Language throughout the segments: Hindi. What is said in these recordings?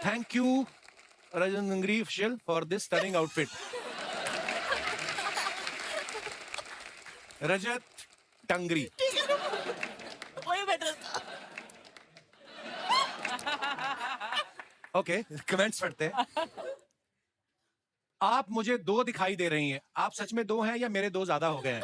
Thank you Rajat Gangri official for this stunning outfit. Rajat Tangri. वही बेटर. ओके, कमेंट्स पढ़ते हैं. आप मुझे दो दिखाई दे रही हैं. आप सच में दो हैं या मेरे दो ज्यादा हो गए हैं?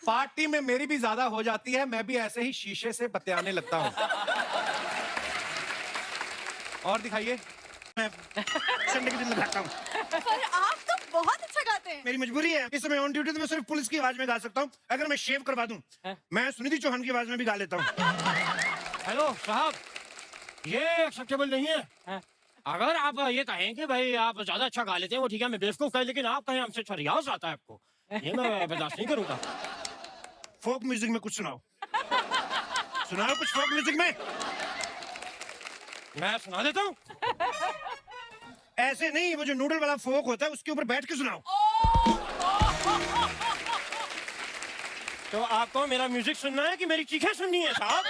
पार्टी में मेरी भी ज्यादा हो जाती है. मैं भी ऐसे ही शीशे से बतियाने लगता हूं. और दिखाइए. मैं संडे के दिन लगाता हूँ. पर आप तो बहुत अच्छा गाते हैं. मेरी मजबूरी है. इस समय ऑन ड्यूटी तो मैं सिर्फ पुलिस की आवाज में गा सकता हूँ. अगर मैं शेव करवा दूं, मैं सुनिधि चौहान की आवाज में भी गा लेता हूँ. हेलो साहब, ये एक्सेप्टेबल नहीं है. अगर आप ये कहें कि भाई आप ज्यादा अच्छा गा लेते हैं वो ठीक है, मैं बेवकूफ है, लेकिन आप कहें हमसे अच्छा रियाज आता है आपको, ये मैं बर्दाश्त नहीं करूंगा. फोक म्यूजिक में कुछ सुनाओ. सुनाओ कुछ फोक म्यूजिक में. मैं सुना देता हूँ. ऐसे नहीं, वो जो नूडल वाला फोक होता है उसके ऊपर बैठ के सुनाओ. तो आपको मेरा म्यूजिक सुनना है कि मेरी चीखें सुननी है साहब?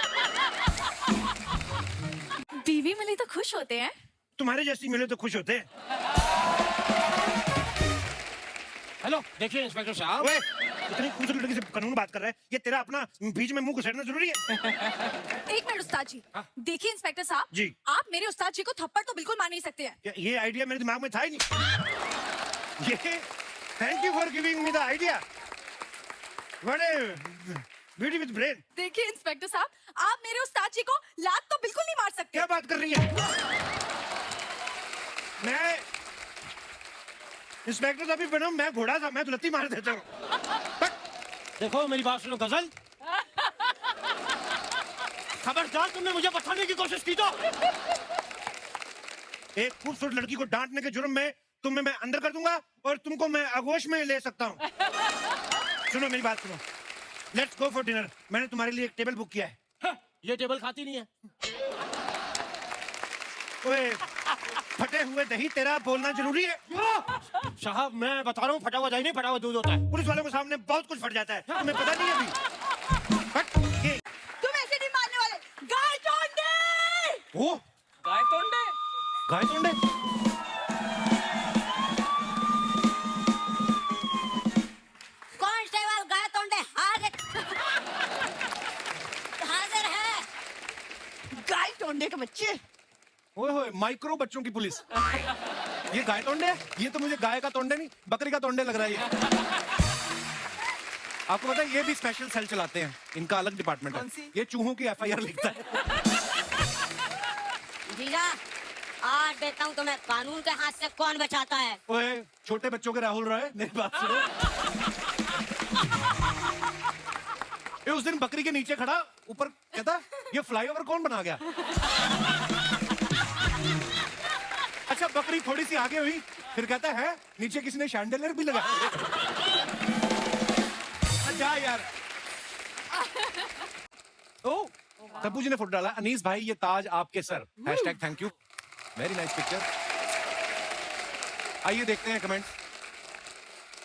बीवी मिली तो खुश होते हैं. तुम्हारे जैसी मिले तो खुश होते हैं. हेलो देखिए इंस्पेक्टर साहब, ओए, इतनी खूबसूरत लड़की से कानून बात कर रहा है. ये तेरा अपना बीच में मुंह घुसेड़ना जरूरी है. एक मिनट उस्ताद जी. देखिए इंस्पेक्टर साहब जी. आप मेरे उस्ताद जी को थप्पड़ तो बिल्कुल मार नहीं सकते हैं. ये आइडिया मेरे दिमाग में था ही नहीं. ये thank you for giving me the idea. What A beauty with brain. देखिए इंस्पेक्टर साहब, आप मेरे उस्ताद जी को लात तो बिल्कुल नहीं मार सकते. क्या बात कर रही है? मैं इंस्पेक्टर साहब भी बना, मैं घोड़ा था, मैं तो लत्ती मार देता हूँ. देखो मेरी बात सुनो गजल, खबरदार तुमने मुझे बताने की कोशिश की तो. एक खूबसूरत लड़की को डांटने के जुर्म में तुम्हें मैं अंदर कर दूंगा और तुमको मैं आगोश में ले सकता हूँ. सुनो मेरी बात सुनो. Let's go for dinner. मैंने तुम्हारे लिए एक टेबल बुक किया है. हाँ, ये टेबल खाती नहीं है. ओए, फटे हुए दही तेरा बोलना जरूरी है. साहब मैं बता रहा हूँ, फटा हुआ दही नहीं, फटा हुआ दूध होता है. पुलिस वालों के सामने बहुत कुछ फट जाता है. तुम्हें पता नहीं है अभी. फट ये. तुम ऐसे नहीं मारने वाले. गाय टोंडे. ओ, गाय तोंडे. गाय तोंडे. कांस्टेबल गाय टोंडे हाजिर है. गाय टोंडे के बच्चे. ओए होए, माइक्रो बच्चों की पुलिस. ये गाय तोंडे है? ये तो मुझे गाय का तोंडे नहीं, बकरी का तोंडे लग रहा है ये. आपको पता है ये भी स्पेशल सेल चलाते हैं. इनका अलग डिपार्टमेंट कौन है. सी? ये चूहों की FIR लिखता है. जीजा, आज देखता हूँ तुम्हें कानून के हाथ से कौन बचाता है. ओए, छोटे बच्चों के राहुल रॉय, मेरी बात सुनो. ये उस दिन बकरी के नीचे खड़ा ऊपर कहता ये फ्लाईओवर कौन बना गया. अच्छा बकरी थोड़ी सी आगे हुई, फिर कहता है नीचे किसी ने शैंडलियर भी लगाया. अच्छा यार. ओ, तब्बू जी ने फोटो डाला. अनीस भाई ये ताज आपके sir. #Thank you. Very nice picture. आइए देखते हैं कमेंट.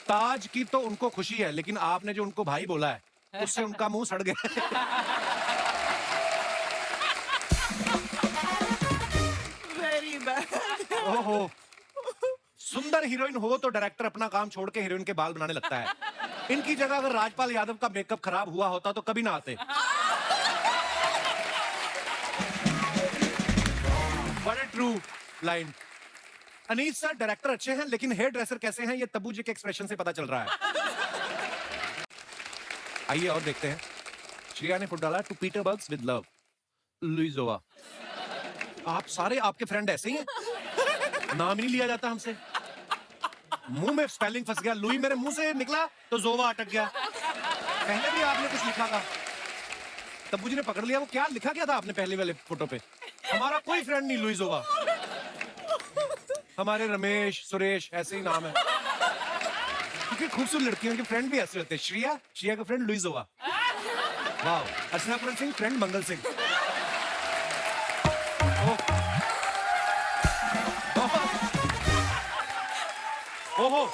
ताज की तो उनको खुशी है, लेकिन आपने जो उनको भाई बोला है उससे उनका मुंह सड़ गया. Very bad. ओहो, सुंदर हीरोइन हो तो डायरेक्टर अपना काम छोड़ के हीरोइन के बाल बनाने लगता है. इनकी जगह अगर राजपाल यादव का मेकअप खराब हुआ होता तो कभी ना आते. बड़े true line. Anees sir director अच्छे हैं, लेकिन हेयर ड्रेसर कैसे हैं ये तब्बू जी के एक्सप्रेशन से पता चल रहा है. आइए और देखते हैं. श्रेया ने फुट डाला to Peter Burgs with love Luizova. आप सारे आपके फ्रेंड ऐसे ही हैं. नाम ही नहीं लिया जाता हमसे. मुंह में स्पेलिंग फंस गया. लुई मेरे मुंह से निकला तो जोवा अटक गया. पहले भी आपने कुछ लिखा था, तब्बू जी ने पकड़ लिया. वो क्या लिखा क्या था आपने पहले वाले फोटो पे? हमारा कोई फ्रेंड नहीं लुइजोवा. हमारे रमेश सुरेश ऐसे ही नाम है. क्योंकि खूबसूरत लड़कियों के फ्रेंड भी ऐसे होते हैं. श्रेया का फ्रेंड लुइजोवा. वाह. अर्चना सिंह फ्रेंड मंगल सिंह. ओहो.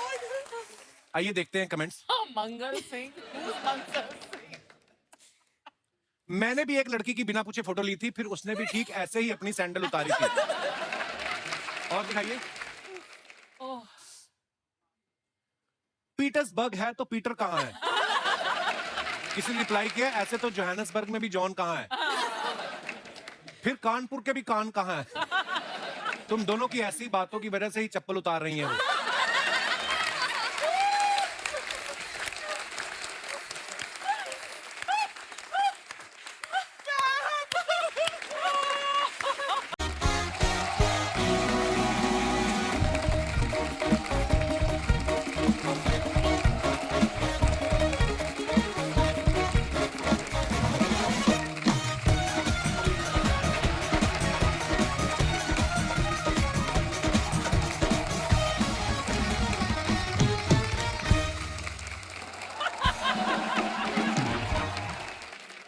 आइए देखते हैं कमेंट्स. मंगल सिंह मंगल सिंह मैंने भी एक लड़की की बिना पूछे फोटो ली थी, फिर उसने भी ठीक ऐसे ही अपनी सैंडल उतारी थी। और दिखाइए। पीटर्सबर्ग है तो पीटर कहाँ है? किसी ने रिप्लाई किया ऐसे तो जोहान्सबर्ग में भी जॉन कहाँ है? फिर कानपुर के भी कान कहाँ है? तुम दोनों की ऐसी बातों की वजह से ही चप्पल उतार रही हैं वो।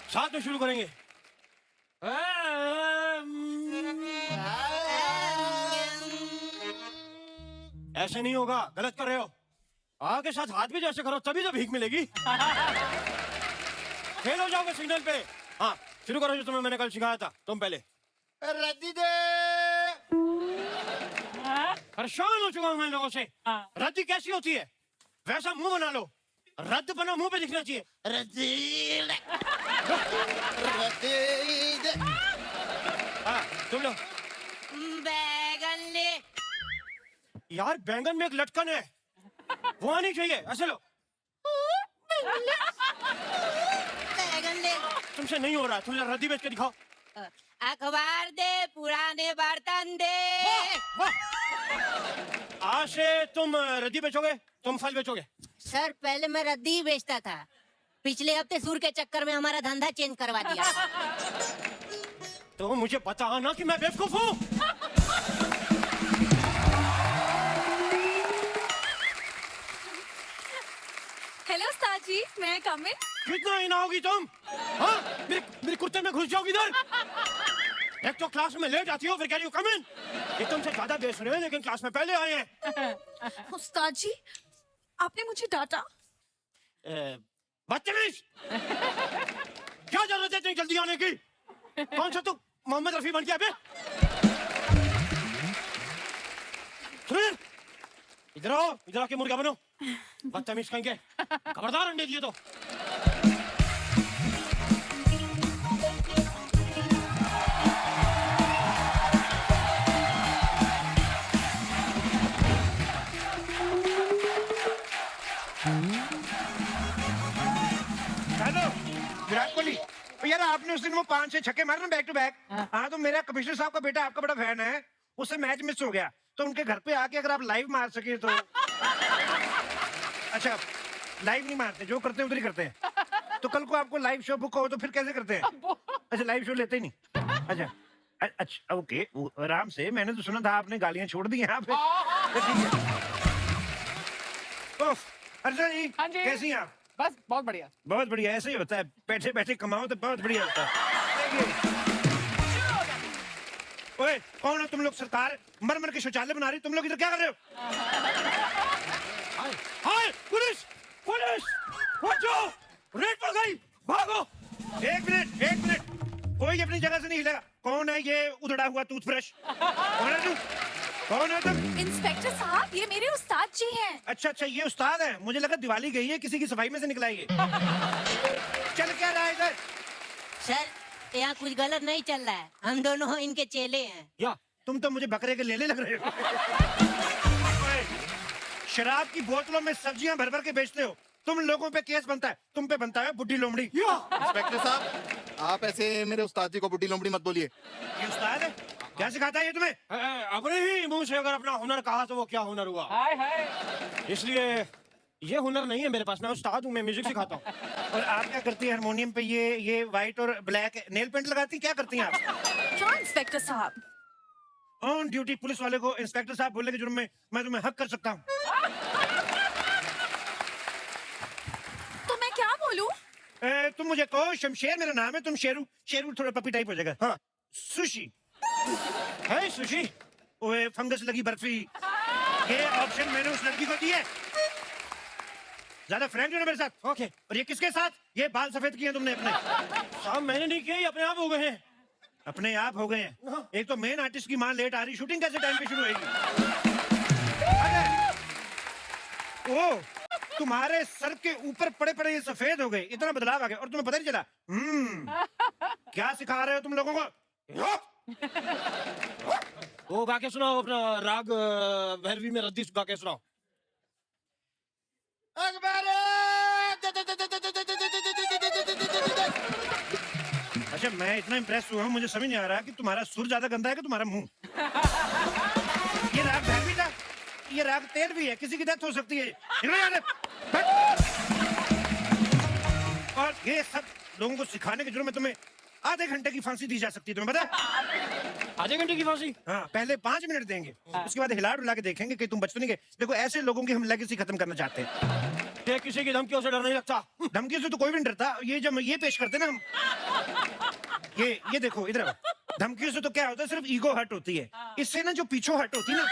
साथ में शुरू करेंगे। ऐसे नहीं होगा, गलत कर रहे हो। आगे साथ हाथ भी जैसे करो तभी तो भीख मिलेगी। फेल हो जाओगे सिग्नल पे। हाँ शुरू करो जो तुम्हें मैंने कल सिखाया था। तुम पहले। रद्दी दे। परेशान हो चुका हूं मैं लोगों से। रद्दी कैसी होती है? वैसा मुंह बना लो। रद्द बना मुंह पे दिखना चाहिए। रद्दी दे। हाँ तुम लो। बैगन ले। यार बैंगन में एक लटकन है, वो आनी चाहिए। ऐसे लो। बैगन ले। तुमसे नहीं हो रहा, तुम रद्दी बेच के दिखाओ। अखबार दे, पुराने बर्तन दे। वाह! आज से तुम रद्दी बेचोगे, तुम फल बेचोगे। सर पहले मैं रद्दी ही बेचता था, पिछले हफ्ते सूर के चक्कर में हमारा धंधा चेंज करवा दिया। तो मुझे बताना कि मैं बेवकूफ हूँ। हेलो उस्ताद जी, मैं कम इन? कितना ही ना होगी तुम? हाँ मेरे कुर्ते में घुस जाओगी इधर। एक तो क्लास में लेट आती हो, फिर कह रही हो कम इन। ये तुमसे ज्यादा देर सुने लेकिन क्लास में पहले आए हैं। उस्ताद जी, आपने मुझे डांटा। बदतमीज! क्या जरूरत है इतनी जल्दी आने की? कौन सा तू मोहम्मद रफी बन गया बे? सुन इधर आओ, इधर आके मुर्गा बनो। बदतमीज कहेंगे। खबरदार अंडे दिए तो। हेलो विराट कोहली। यार आपने उस दिन वो 5-6 छक्के मारे ना बैक टू बैक। हाँ तो मेरा कमिश्नर साहब का बेटा आपका बड़ा फैन है, उससे मैच मिस हो गया, तो उनके घर पे आके अगर आप लाइव मार सके तो। अच्छा लाइव नहीं मारते, जो करते हैं उधर ही करते हैं। तो कल को आपको लाइव शो बुक हो तो फिर कैसे करते हैं? अच्छा लाइव शो लेते ही नहीं। अच्छा अच्छा ओके आराम से। मैंने तो सुना था आपने गालियां छोड़ दी यहाँ पे। तो ठीक है। ओह, अर्जुन जी हाँ जी। कैसी हैं आप? बस बहुत बढ़िया। बहुत बढ़िया, ऐसे ही होता है, बैठे बैठे कमाओ तो बहुत बढ़िया होता है। ओए कौन हो तुम लोग? सरकार मर मर के शौचालय बना रही, तुम लोग इधर क्या कर रहे हो? हाय पुलिस! पुलिस! बचाओ! रेड पड़ गई! भागो! एक मिनट कोई अपनी जगह से नहीं हिलेगा। कौन है ये उधड़ा हुआ टूथब्रश? कौन है तू? कौन है तुम? इंस्पेक्टर साहब, ये मेरे उस्ताद जी हैं। अच्छा ये उस्ताद है, मुझे लगा दिवाली गई है किसी की सफाई में से निकला है ये। चल क्या रहा है इधर? सर यहाँ कुछ गलत नहीं चल रहा है, हम दोनों इनके चेले हैं। या तुम तो मुझे बकरे के लेले लग रहे हो। ओए, शराब की बोतलों में सब्जियां भर भर के बेचते हो, तुम लोगों पे केस बनता है, तुम पे बनता है बुड्ढी लोमड़ी। इंस्पेक्टर साहब आप ऐसे मेरे उस्ताद जी को बुड्ढी लोमड़ी मत बोलिए। ये उस्ताद है? क्या सिखाता है ये तुम्हें? अपने ही मुंह से अगर अपना हुनर कहा तो वो क्या हुनर हुआ? हाय हाय। इसलिए ये हुनर नहीं है मेरे पास, मैं उस्ताद हूँ, मैं म्यूजिक सिखाता हूँ। और आप क्या करती हैं हारमोनियम पे? ये व्हाइट और ब्लैक नेल पेंट लगाती हैं, क्या करती हैं आप? क्यों इंस्पेक्टर साहब? ऑन ड्यूटी पुलिस वाले को इंस्पेक्टर साहब बोलने के जुर्म में मैं तुम्हें हक कर सकता हूँ। तो मैं क्या बोलूं? तुम मुझे कहो शमशेर मेरा नाम है, तुम शेरू। शेरू थोड़ा पपी टाइप हो जाएगा। हाँ सुशी है सुशी? ओए फंगस लगी बर्फी। ये ऑप्शन मैंने उस लड़की को दिया। ज्यादा फ्रेंड हो ना मेरे साथ। ओके और ये किसके साथ? ये बाल सफेद किए तुमने अपने। साहब मैंने नहीं किया, ये अपने आप हो गए हैं। अपने आप हो गए हैं। एक तो मेन आर्टिस्ट की मां लेट आ रही, शूटिंग कैसे टाइम पे शुरू होगी? ओ तुम्हारे सर के ऊपर पड़े पड़े ये सफेद हो गए, इतना बदलाव आ गया और तुम्हें पता नहीं चला। क्या सिखा रहे हो तुम लोगों को? वो गा के सुनाओ अपना राग भैरवी में रद्दी गा के सुनाओ। अच्छा मैं इतना इम्प्रेस हुआ हूँ, मुझे समझ नहीं आ रहा कि तुम्हारा सुर ज्यादा गंदा है कि तुम्हारा मुंह। ये राग भैरवी था, ये राग तेज भी है, किसी की डेथ हो सकती है। निकलो यहाँ से, बैठ। और ये सब लोगों को सिखाने की जरूरत में तुम्हें आधे घंटे की फांसी दी जा सकती है, तुम्हें पता है? आधे घंटे की फांसी? हाँ पहले 5 मिनट देंगे, उसके बाद हिला डुला के देखेंगे कि तुम बच तो नहीं गए। देखो ऐसे लोगों की हम लेगेसी खत्म करना चाहते हैं। ये किसी की धमकियों से डर नहीं लगता। धमकी से तो कोई भी नहीं डरता। ये जब ये पेश करते ना हम, ये देखो इधर आओ। धमकियों से तो क्या होता है, सिर्फ ईगो हर्ट होती है। इससे ना जो पीछो हर्ट होती है ना,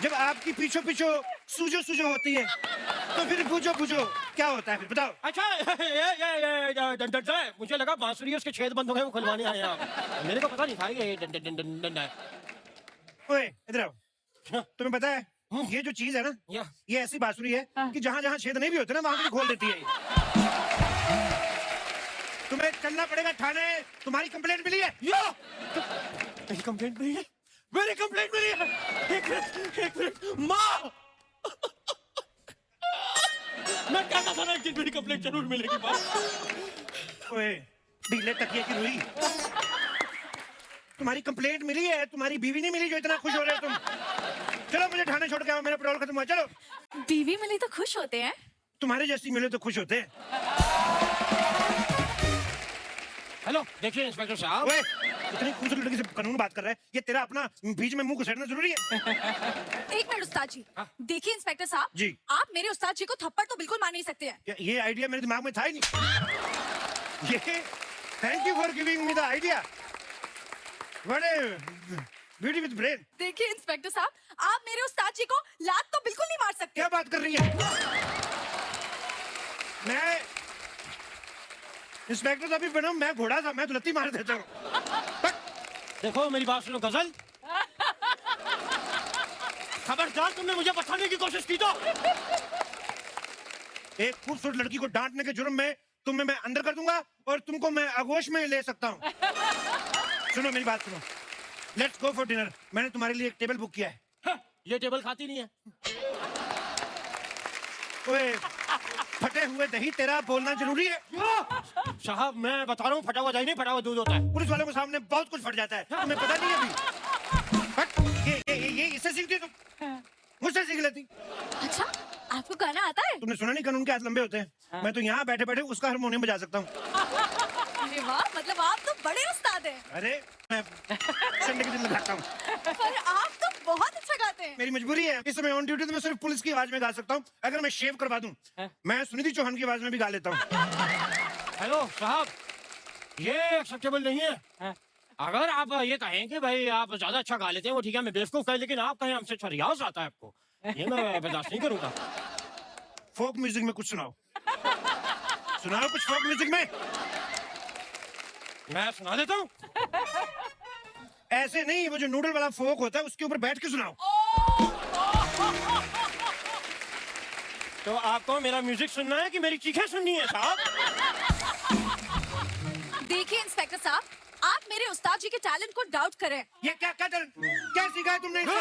जब आपकी पीछो पीछो सूजो सूजो होती है तो फिर पूछो पूछो क्या होता है फिर बताओ। अच्छा ये डंडा है, मुझे लगा बांसुरी उसके छेद बंद हो गए, वो खुलवाने आए आप। मेरे को पता नहीं था ये डंडा है। ओए इधर आओ। तुम्हें पता है ये जो चीज है ना, या ये ऐसी बांसुरी है कि जहां जहां छेद नहीं भी होते ना वहां भी खोल देती है ये। तुम्हें चलना पड़ेगा थाने, तुम्हारी कंप्लेंट मिली है। या मेरी कंप्लेंट मिली है, मेरी कंप्लेंट मिली है। एक मिनट माँ, मैं कहता था ना एक दिन मेरी कंप्लेंट जरूर मिलेगी माँ। ओए ढीले तकिए की रुई, तुम्हारी कंप्लेंट मिली है, तुम्हारी बीवी नहीं मिली जो इतना खुश हो रहे हो तुम। चलो मुझे थाने छोड़ के आओ, मेरा पेट्रोल खत्म हुआ। चलो। बीवी मिली तो खुश होते हैं। तुम्हारे जैसी मिले तो खुश होते हैं। हेलो देखिए इंस्पेक्टर साहब। ओए इतनी खूबसूरत लड़की से कानून बात कर रहा है, ये तेरा अपना बीच में मुंह घुसेड़ना जरूरी है? एक मिनट उस्ताद जी। देखिए इंस्पेक्टर साहब जी। आप मेरे उस्ताद जी को थप्पड़ तो बिल्कुल मार नहीं सकते हैं। ये आइडिया मेरे दिमाग में था ही नहीं। ये thank you for giving me the idea. What A beauty with brain. देखिए इंस्पेक्टर साहब आप मेरे उस्ताद जी को लात तो बिल्कुल नहीं मार सकते। क्या बात कर रही है? मैं इंस्पेक्टर साहब भी बना, मैं घोड़ा था, मैं तो लत्ती मार देता हूँ। देखो मेरी बात सुनो गजल, खबरदार तुमने मुझे बताने की कोशिश की तो। एक खूबसूरत लड़की को डांटने के जुर्म में तुम्हें मैं अंदर कर दूंगा और तुमको मैं आगोश में ले सकता हूँ। सुनो मेरी बात सुनो, लेट्स गो फॉर डिनर। मैंने तुम्हारे लिए एक टेबल बुक किया है। ये टेबल खाती नहीं है। ओए फटे हुए दही तेरा बोलना जरूरी है। साहब मैं बता रहा हूँ, फटा हुआ दही नहीं, फटा हुआ दूध होता है। पुलिस वालों के सामने बहुत कुछ फट जाता है, तुम्हें पता नहीं है अभी। फट, ये इससे सीखती तुम, मुझसे सीख लेती। अच्छा आपको गाना आता है? तुमने सुना नहीं कानून के हाथ लंबे होते हैं? मैं तो यहाँ बैठे बैठे उसका हारमोनियम बजा सकता हूँ। अरे वाह, मतलब आप तो बड़े उस्ताद हैं। अरे मैं संडे के दिन लगाता हूँ। पर आप तो बहुत अच्छा गाते हैं। मेरी मजबूरी है, इस समय ऑन ड्यूटी तो मैं सिर्फ पुलिस की आवाज में गा सकता हूँ। अगर मैं शेव करवा दूं, मैं सुनिधि चौहान की आवाज में भी गा लेता हूँ। हेलो साहब, ये एक्सेप्टेबल नहीं है। अगर आप ये कहें कि भाई आप ज्यादा अच्छा गा लेते हैं वो ठीक है, मैं बेवकूफ कहें, लेकिन आप कहें हमसे अच्छा रियाज आता है आपको, ये मैं बर्दाश्त नहीं करूंगा। फोक म्यूजिक में कुछ सुनाओ, सुनाओ कुछ फोक म्यूजिक में। मैं सुना देता हूँ। ऐसे नहीं, वो जो नूडल वाला फोक होता है उसके ऊपर बैठ के सुनाओ। तो आपको मेरा म्यूजिक सुनना है कि मेरी चीखें सुननी है साहब? देखिए इंस्पेक्टर साहब आप मेरे उस्ताद जी के टैलेंट को डाउट करें। ये क्या क्या सीखा है तुमने इनसे?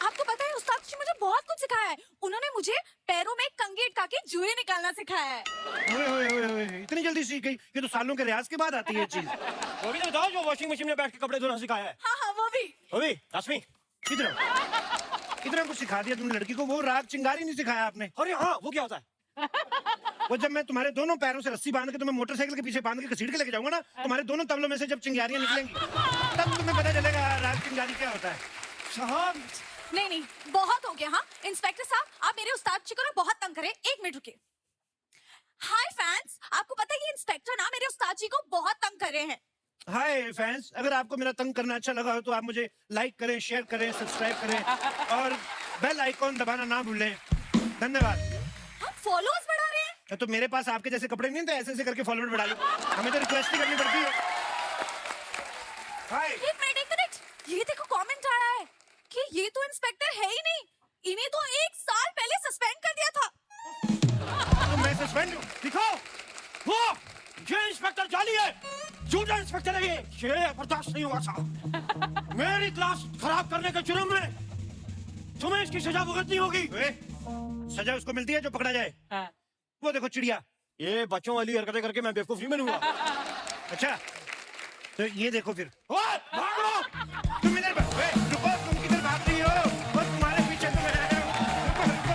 आपको पता है उस्ताद जी मुझे बहुत कुछ सिखाया है। उन्होंने मुझे पैरों में कंघी अटका के जुए निकालना सिखाया है। ओए ओए ओए ओए, इतनी जल्दी सीख गई? ये तो सालों के रियाज के बाद आती है ये चीज। वो भी तो बताओ जो वॉशिंग मशीन में बैठ के कपड़े धोना सिखाया है। हाँ हाँ वो भी। रश्मि इतना कुछ सिखा दिया तुमने लड़की को, वो राग चिंगारी नहीं सिखाया आपने। अरे हाँ, वो क्या होता है? वो जब मैं तुम्हारे दोनों पैरों से रस्सी बांध के तुम्हें मोटरसाइकिल के पीछे बांध के घसीट के लेके जाऊंगा ना, तुम्हारे दोनों तबलों में से जब चिंगारियां निकलेंगी तब तुम्हें पता चलेगा राग चिंगारी क्या होता है। साहब नहीं बहुत हो गया। हाँ इंस्पेक्टर साहब आप मेरे उस्ताद जी को ना बहुत तंग करे। एक मिनट रुकिए। हाय फैंस, आपको पता है ये इंस्पेक्टर ना मेरे उस्ताद जी को बहुत तंग कर रहे हैं। हाय फैंस, अगर आपको मेरा तंग करना अच्छा लगा हो तो आप मुझे लाइक करें, शेयर करें, सब्सक्राइब करें और बेल आइकॉन दबाना ना भूलें। धन्यवाद। हम फॉलोअर्स बढ़ा रहे हैं। तो मेरे पास आपके जैसे कपड़े नहीं थे, ऐसे ऐसे करके फॉलोअर बढ़ा लो। हमें तो रिक्वेस्ट ही करनी पड़ती है। हाय, एक मिनट, ये देखो कमेंट आया है कि ये तो इंस्पेक्टर है ही नहीं, इन्हें तो 1 साल पहले सस्पेंड कर दिया था। तो मैं सस्पेंड हूँ? दिखो वो ये इंस्पेक्टर जाली है, झूठा इंस्पेक्टर है ये बर्दाश्त नहीं होगा साहब। मेरी क्लास खराब करने के जुर्म में तुम्हें इसकी सजा भुगतनी होगी। सजा उसको मिलती है जो पकड़ा जाए। हाँ। वो देखो चिड़िया। ये बच्चों वाली हरकतें करके मैं बेवकूफ नहीं बनूंगा। अच्छा, तो ये देखो फिर। ओए, भागो! तुम इधर रुको, तुम किधर भाग रही हो? वो तुम्हारे पीछे तो मैं आया हूँ। रुको, रुको।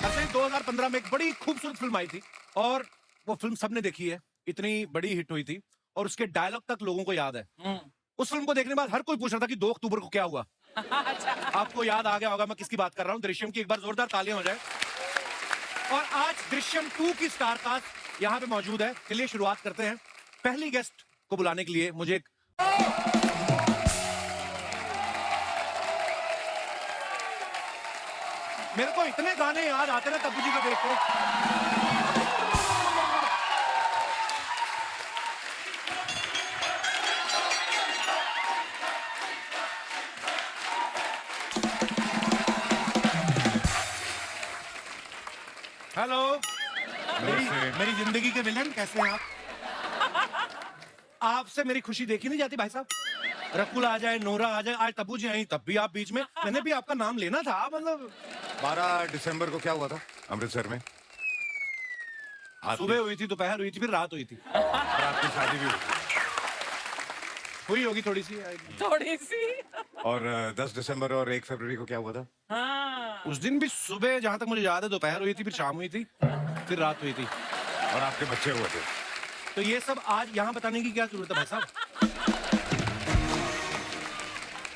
ऐसे ही 2015 में एक बड़ी खूबसूरत फिल्म आई थी और वो फिल्म सबने देखी है, इतनी बड़ी हिट हुई थी और उसके डायलॉग तक लोगों को याद है। उस फिल्म को देखने के बाद हर कोई पूछ रहा था कि 2 अक्टूबर को क्या हुआ। आपको याद आ गया होगा मैं किसकी बात कर रहा हूँ। दृश्यम की एक बार जोरदार तालियां हो जाए। और आज दृश्यम 2 की स्टार कास्ट यहाँ पे मौजूद है। चलिए शुरुआत करते हैं। पहली गेस्ट को बुलाने के लिए मुझे मेरे को इतने गाने याद आते ना तब्बू जी को देख के। हेलो, मेरी जिंदगी के विलन कैसे हैं आप? आपसे मेरी खुशी देखी नहीं जाती भाई साहब। रकुल आ जाए, नोरा आ जाए, आज तब्बू जी आई तब भी आप बीच में। मैंने भी आपका नाम लेना था, मतलब 12 दिसंबर को क्या हुआ था अमृतसर में? सुबह हुई थी, दोपहर हुई थी, फिर रात हुई थी। आपकी शादी भी हुई होगी थोड़ी सी। थोड़ी सी। और 10 दिसंबर और 1 फरवरी को क्या हुआ था? हाँ। उस दिन भी सुबह, जहां तक मुझे याद है, दोपहर हुई थी, फिर शाम हुई थी, फिर रात हुई थी। और आपके बच्चे हुए थे। तो ये सब आज यहाँ बताने की क्या जरूरत है भाई साहब?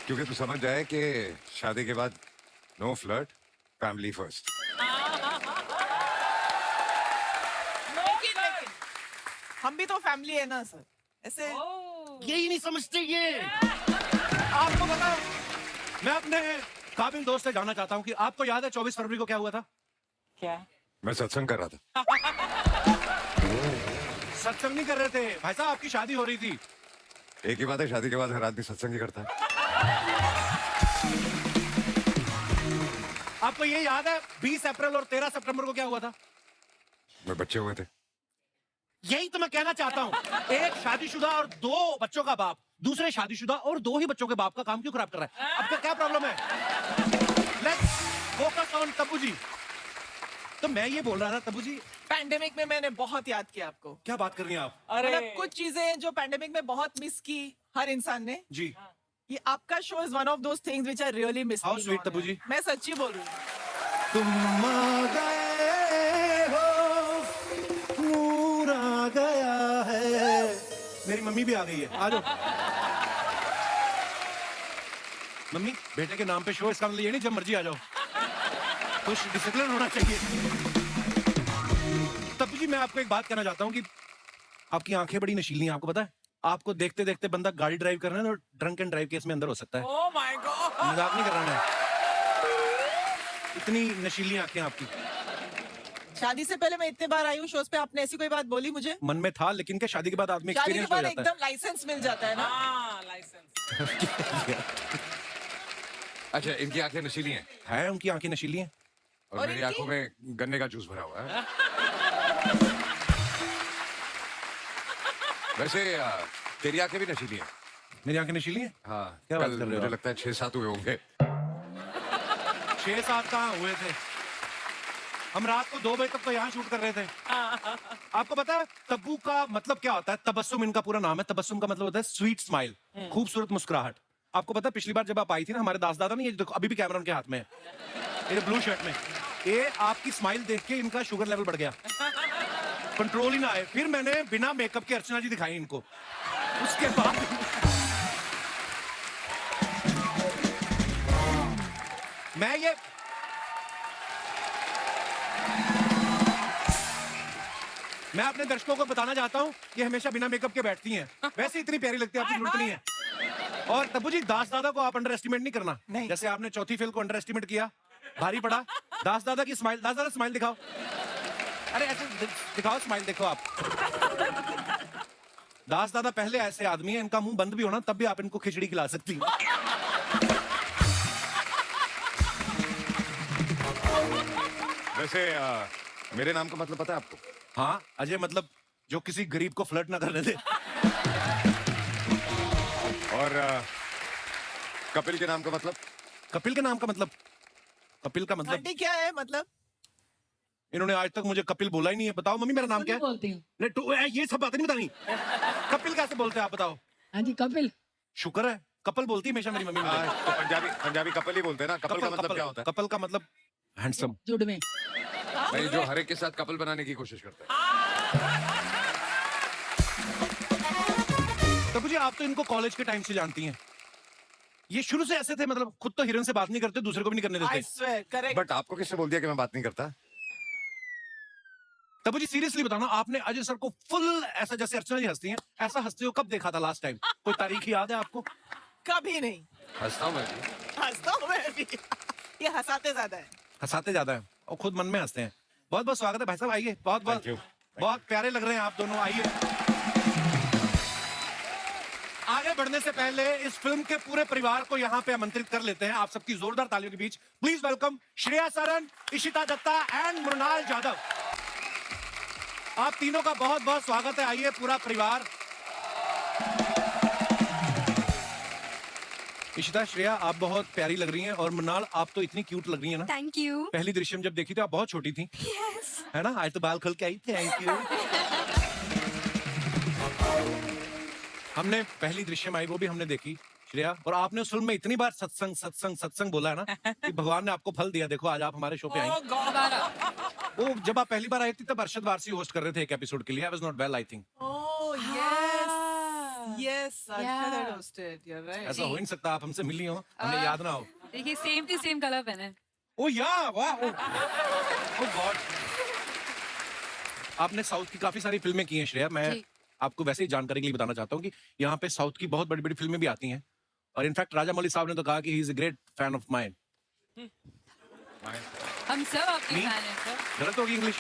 क्योंकि तू समझ जाए कि शादी के बाद नो फ्लर्ट, फैमिली फर्स्ट। लेकिन हम भी तो फैमिली है ना सर, ऐसे। यही नहीं समझते ये। आपको बताओ, मैं अपने काबिल दोस्त से जानना चाहता हूँ कि आपको याद है 24 फरवरी को क्या हुआ था? क्या? मैं सत्संग कर रहा था। सत्संग नहीं कर रहे थे भाई साहब, आपकी शादी हो रही थी। एक ही बात है, शादी के बाद हर आदमी सत्संग ही करता है। आपको ये याद है 20 अप्रैल और 13 सितंबर को क्या हुआ था? मैं बच्चे हुए थे। यही तो मैं कहना चाहता हूँ। एक शादीशुदा और 2 बच्चों का बाप दूसरे शादीशुदा और 2 ही बच्चों के बाप का काम क्यों खराब कर रहा है? आपका क्या प्रॉब्लम है? लेट्स फोकस ऑन तब्बू जी। तो मैं ये बोल रहा था तब्बू जी, पैंडेमिक में मैंने बहुत याद किया आपको। क्या बात कर रही हैं आप? मतलब कुछ चीजें जो पैंडेमिक में बहुत मिस की हर इंसान ने। जी, ये आपका show is one of those things which I really miss. How sweet Tabu ji. मैं सच्ची बोल रही हूँ। तुम आ गए हो, नूर आ गया है। मेरी मम्मी भी आ गई है, आ जाओ। मम्मी, बेटे के नाम पे शो, इसका मतलब ये नहीं जब मर्जी आ जाओ। कुछ डिसिप्लिन होना चाहिए। तब्बू जी, मैं आपको एक बात कहना चाहता हूँ कि आपकी आंखें बड़ी नशीली हैं, आपको पता है? आपको देखते देखते बंदा गाड़ी ड्राइव कर रहा है तो ड्रंक एंड ड्राइव केस में अंदर हो सकता है। Oh my God. मजाक नहीं कर रहा मैं। इतनी नशीली आंखें आपकी। शादी से पहले मैं इतने बार आई हूँ शोज पे, आपने ऐसी कोई बात बोली मुझे? मन में था, लेकिन क्या शादी के बाद आदमी शादी के एक्सपीरियंस हो बाद जाता है। एकदम लाइसेंस मिल जाता है ना। लाइसेंस। अच्छा, इनकी आंखें नशीली हैं है, उनकी आंखें नशीली हैं। और और मेरी इनकी? आंखों में गन्ने का जूस भरा हुआ है। वैसे तेरी आंखें भी नशीली हैं। मेरी आंखें नशीली हैं? हाँ, क्या बात कल कर रहे हो मुझे आप? लगता है 6-7 हुए होंगे। 6-7 कहाँ हुए थे? हम रात को 2 बजे तक तो यहाँ शूट कर रहे थे। आपको पता है तब्बू का मतलब क्या होता है? तबस्सुम इनका पूरा नाम है। तबस्सुम का मतलब होता है स्वीट स्माइल, खूबसूरत मुस्कुराहट। आपको पता है पिछली बार जब आप आई थी ना हमारे दास दादा ने, ये देखो अभी भी कैमरा उनके हाथ में है, ये ब्लू शर्ट में, ये आपकी स्माइल देख के इनका शुगर लेवल बढ़ गया, कंट्रोल ही ना आए। फिर मैंने बिना मेकअप के अर्चना जी दिखाई इनको, उसके बाद मैं अपने दर्शकों को बताना चाहता हूं ये हमेशा बिना मेकअप के बैठती हैं, वैसे इतनी प्यारी लगती है, आपकी जरूरत नहीं है। और तब्बू जी दास दादा को आप अंडर एस्टिमेट नहीं करना, नहीं। जैसे आपने चौथी फेल को अंडर एस्टिमेट किया, भारी पड़ा। दास दादा की स्माइल, दास दादा स्माइल दिखाओ, अरे ऐसे दिखाओ स्माइल, देखो आप। दास दादा पहले ऐसे आदमी है, इनका मुंह बंद भी होना तब भी आप इनको खिचड़ी खिला सकती हैं। वैसे मेरे नाम का मतलब पता है आपको? हाँ अजय, मतलब जो किसी गरीब को फ्लर्ट ना करने दे। और कपिल के नाम का मतलब? कपिल के नाम का मतलब, कपिल का मतलब, आंटी क्या है मतलब? इन्होंने आज तक मुझे कपिल बोला ही नहीं है। बताओ मम्मी मेरा नाम क्या है? बोलती हूँ। नहीं तो ये सब बातें नहीं बतानी। कपिल कैसे बोलते हैं आप बताओ? हाँ जी कपिल। शुक्र है कपल बोलती है हमेशा मेरी मम्मी मुझे। तो पंजाबी कपिल ही बोलते हैं ना। कपिल का मतलब क्या होता है? कपल का मतलब हैंडसम। जुड़ में। नहीं, जो हर एक के साथ कपल बनाने की कोशिश करता है। तो मुझे आप तो इनको कॉलेज के टाइम से जानती हैं, ये शुरू से ऐसे थे, मतलब खुद तो हिरन से बात नहीं करते, दूसरे को भी नहीं करने I देते। swear, correct. बट आपको किसने बोल दिया कि मैं बात नहीं करता? तब मुझे सीरियसली बताना, आपने अजय सर को फुल ऐसा जैसे अर्चना जी हंसती हैं ऐसा हंसते हो कब देखा था लास्ट टाइम? कोई तारीख याद है आपको? कभी नहीं। हंसता हूँ मैं भी। हंसता हूँ मैं भी। ये हंसाते ज्यादा है। हंसाते ज्यादा है और खुद मन में हंसते हैं। बहुत बहुत स्वागत है भाई साहब, आइए। बहुत बहुत Thank you. बहुत प्यारे लग रहे हैं आप दोनों, आइए। आगे बढ़ने से पहले इस फिल्म के पूरे परिवार को यहाँ पे आमंत्रित कर लेते हैं, आप सबकी जोरदार तालियों के बीच। Please welcome Shreya Saran, Ishita Dutta and Mrunal Jadhav. आप तीनों का बहुत बहुत स्वागत है, आइए पूरा परिवार। इशिता, श्रेया आप बहुत प्यारी लग रही हैं और मृणाल आप तो इतनी क्यूट लग रही हैं ना। Thank you. पहली दृश्यम जब देखी थी आप बहुत छोटी थी, है ना? आज तो बाल खोल के आई। Thank you. हमने पहली दृश्यम आई वो भी हमने देखी श्रेया, और आपने उस फिल्म में इतनी बार सत्संग सत्संग सत्संग बोला है ना कि भगवान ने आपको फल दिया। देखो आज आप हमारे शो पे आई। वो जब आप पहली बार आई थी तब अरशद वारसी होस्ट कर रहे थे एक एपिसोड के लिए। I was not well I think. Oh yes, Arshad had hosted. You're right. ऐसा हो ही नहीं सकता, आप हमसे मिली हो, हमें याद ना हो। देखिए सेम टू सेम कलर पहने। ओ या वाह, ओ गॉड। आपने साउथ की काफी सारी फिल्में की हैं श्रेया। मैं आपको वैसे ही जानकारी के लिए बताना चाहता हूँ कि यहाँ पे साउथ की बहुत बड़ी बड़ी फिल्में भी आती हैं, और इनफैक्ट राजा मौली साहब ने तो कहा कि he is a great fan of mine. हम सब आपके फैन हैं सर। गलत होगी इंग्लिश?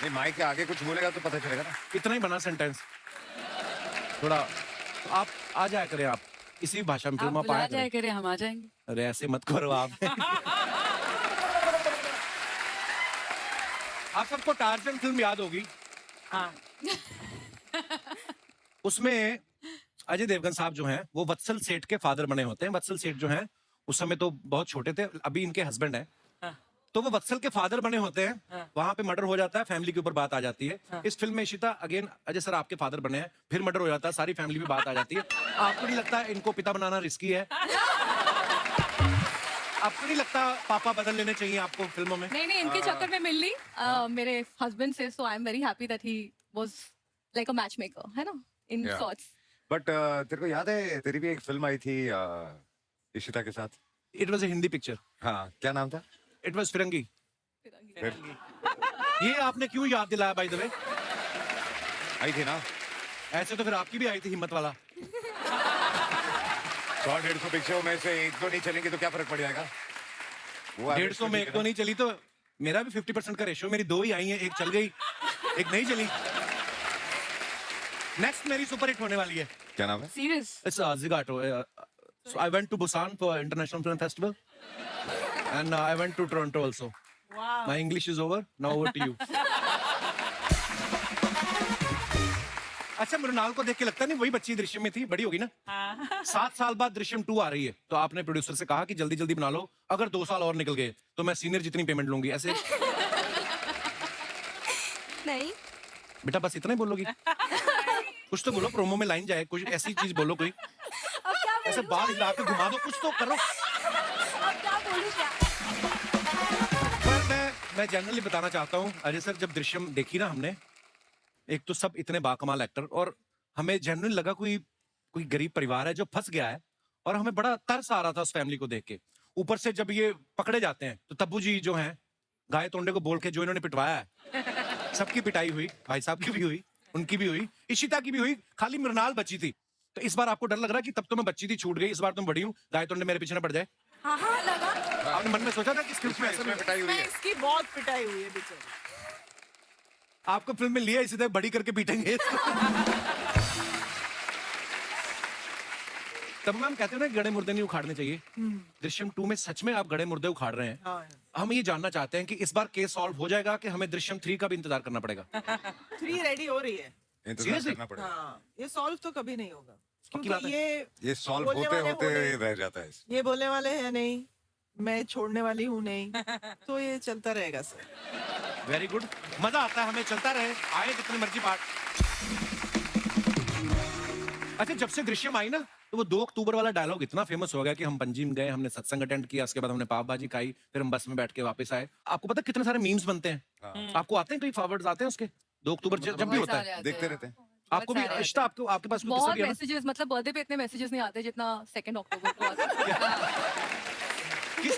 नहीं, माइक के आगे कुछ बोलेगा तो पता चलेगा ना। इतना ही बना सेंटेंस, थोड़ा आप आ जाया करें, आप इसी भाषा में फिल्म आप आया करें। करें, हम आ जाएंगे। अरे ऐसे मत करो आप। आप सबको टार्जन फिल्म याद होगी। हाँ। उसमें अजय देवगन साहब जो हैं वो वत्सल सेठ के फादर बने होते हैं। वत्सल सेठ जो हैं उस समय तो बहुत छोटे थे, अभी इनके हस्बैंड हैं। तो वो वत्सल के फादर बने होते हैं। वहां पे मर्डर हो जाता है, फैमिली के ऊपर बात आ जाती है। इस फिल्म में इशिता अगेन अजय सर आपके फादर बने हैं, फिर मर्डर हो जाता है, सारी फैमिली में बात आ जाती है। आपको नहीं लगता इनको पिता बनाना रिस्की है? आपको नहीं लगता पापा बदल लेने चाहिए आपको फिल्मों में? नहीं नहीं, इनके चक्कर में मिल ली मेरे हस्बैंड से, so I am very happy that he was like a matchmaker, है ना, इन Yeah. सॉर्ट्स। बट तेरे को याद है तेरी भी एक फिल्म आई थी इशिता के साथ? It was a Hindi picture. हाँ, क्या नाम था? इट वॉज फिरंगी। फिर ये आपने क्यों याद दिलाया बाय द वे? आई थी ना। ऐसे तो फिर आपकी भी आई थी हिम्मत वाला। 100-150 पिक्चरों में से एक दो नहीं चलेंगे तो क्या फर्क पड़ जाएगा? वो 150 में एक तो नहीं चली तो मेरा भी 50% का रेशियो, मेरी 2 ही आई हैं, एक चल गई एक नहीं चली। नेक्स्ट मेरी सुपर हिट होने वाली है। क्या नाम है? Serious? It's Zagato. So I went to Busan for International Film Festival, and I went to Toronto also. Wow. My English is over. Now over to you. अच्छा, मृणाल को देख के लगता नहीं वही बच्ची दृश्यम में थी, बड़ी होगी ना? 7 साल बाद दृश्यम 2 आ रही है, तो आपने प्रोड्यूसर से कहा कि जल्दी जल्दी बना लो, अगर 2 साल और निकल गए तो मैं सीनियर जितनी पेमेंट लूंगी। ऐसे नहीं। बेटा बस इतना ही बोलोगी? कुछ तो बोलो, प्रोमो में लाइन जाए, कुछ ऐसी चीज बोलो कोई। अब क्या ऐसे बाल हिला के घुमा दो, कुछ तो करो। अब क्या बोलूं क्या? पर मैं जनरली बताना चाहता हूँ अजय सर, जब दृश्यम देखी ना हमने, एक तो सब इतने बाकमाल एक्टर, और हमें जनरली लगा कोई गरीब परिवार है जो फंस गया है, और हमें बड़ा तरस आ रहा था उस फैमिली को देख के। ऊपर से जब ये पकड़े जाते हैं तो तब्बू जी जो हैं, गाय तोंडे को बोल के जो इन्होंने पिटवाया है, सबकी पिटाई हुई, भाई साहब की भी हुई, उनकी भी हुई, इशिता की भी हुई, खाली मृणाल बची थी। तो इस बार आपको डर लग रहा है कि तब तो मैं बच्ची थी, छूट गई, इस बार तुम बड़ी हूँ, गाय तोंडे मेरे पीछे न पड़ जाए? हाँ हाँ लगा। आपने मन में सोचा था कि स्क्रिप्ट में ऐसा इसमें पिटाई हुई है। इसकी बहुत पिटाई हुई है बेचारी। आपको फिल्म में लिया, इसी तरह बड़ी करके पीटेंगे तब मैम कहते हैं ना, गड़े मुर्दे नहीं उखाड़ने चाहिए। दृश्यम 2 में सच में आप गड़े मुर्दे उखाड़ रहे हैं। हाँ। हम ये जानना चाहते हैं कि इस बार केस सॉल्व हो जाएगा कि हमें दृश्यम 3 का भी इंतजार करना पड़ेगा? 3 रेडी हो रही है। इंतजार Seriously? करना पड़ेगा। हाँ, ये सॉल्व तो कभी नहीं होगा, पक्की बात क्योंकि है। ये सॉल्व बोलने होते वाले होते होने- रह जाता है। ये बोलने वाले हैं नहीं, मैं छोड़ने वाली हूँ नहीं, तो ये चलता रहेगा सर। वेरी गुड, मजा आता है हमें, चलता रहे, आए कितने मर्जी पार्ट। अच्छा, जब से दृश्यम आई ना, तो वो 2 अक्टूबर वाला डायलॉग इतना फेमस हो गया कि हम पंजीम गए, हमने सत्संग अटेंड किया, उसके बाद हमने पाव भाजी खाई, फिर हम बस में बैठ के वापस आए। आपको पता है कितने सारे मीम्स बनते हैं? आपको आते हैं कोई फॉरवर्ड्स आते हैं उसके? 2 अक्टूबर जब भी होता है, देखते रहते हैं। आपको भी इश्ता, आपके पास कोई किस्सा बहुत भी है ना? मैसेजेस, मतलब बर्थडे पे इतने मैसेजेस नहीं आते जितना 2 अक्टूबर को आते हैं।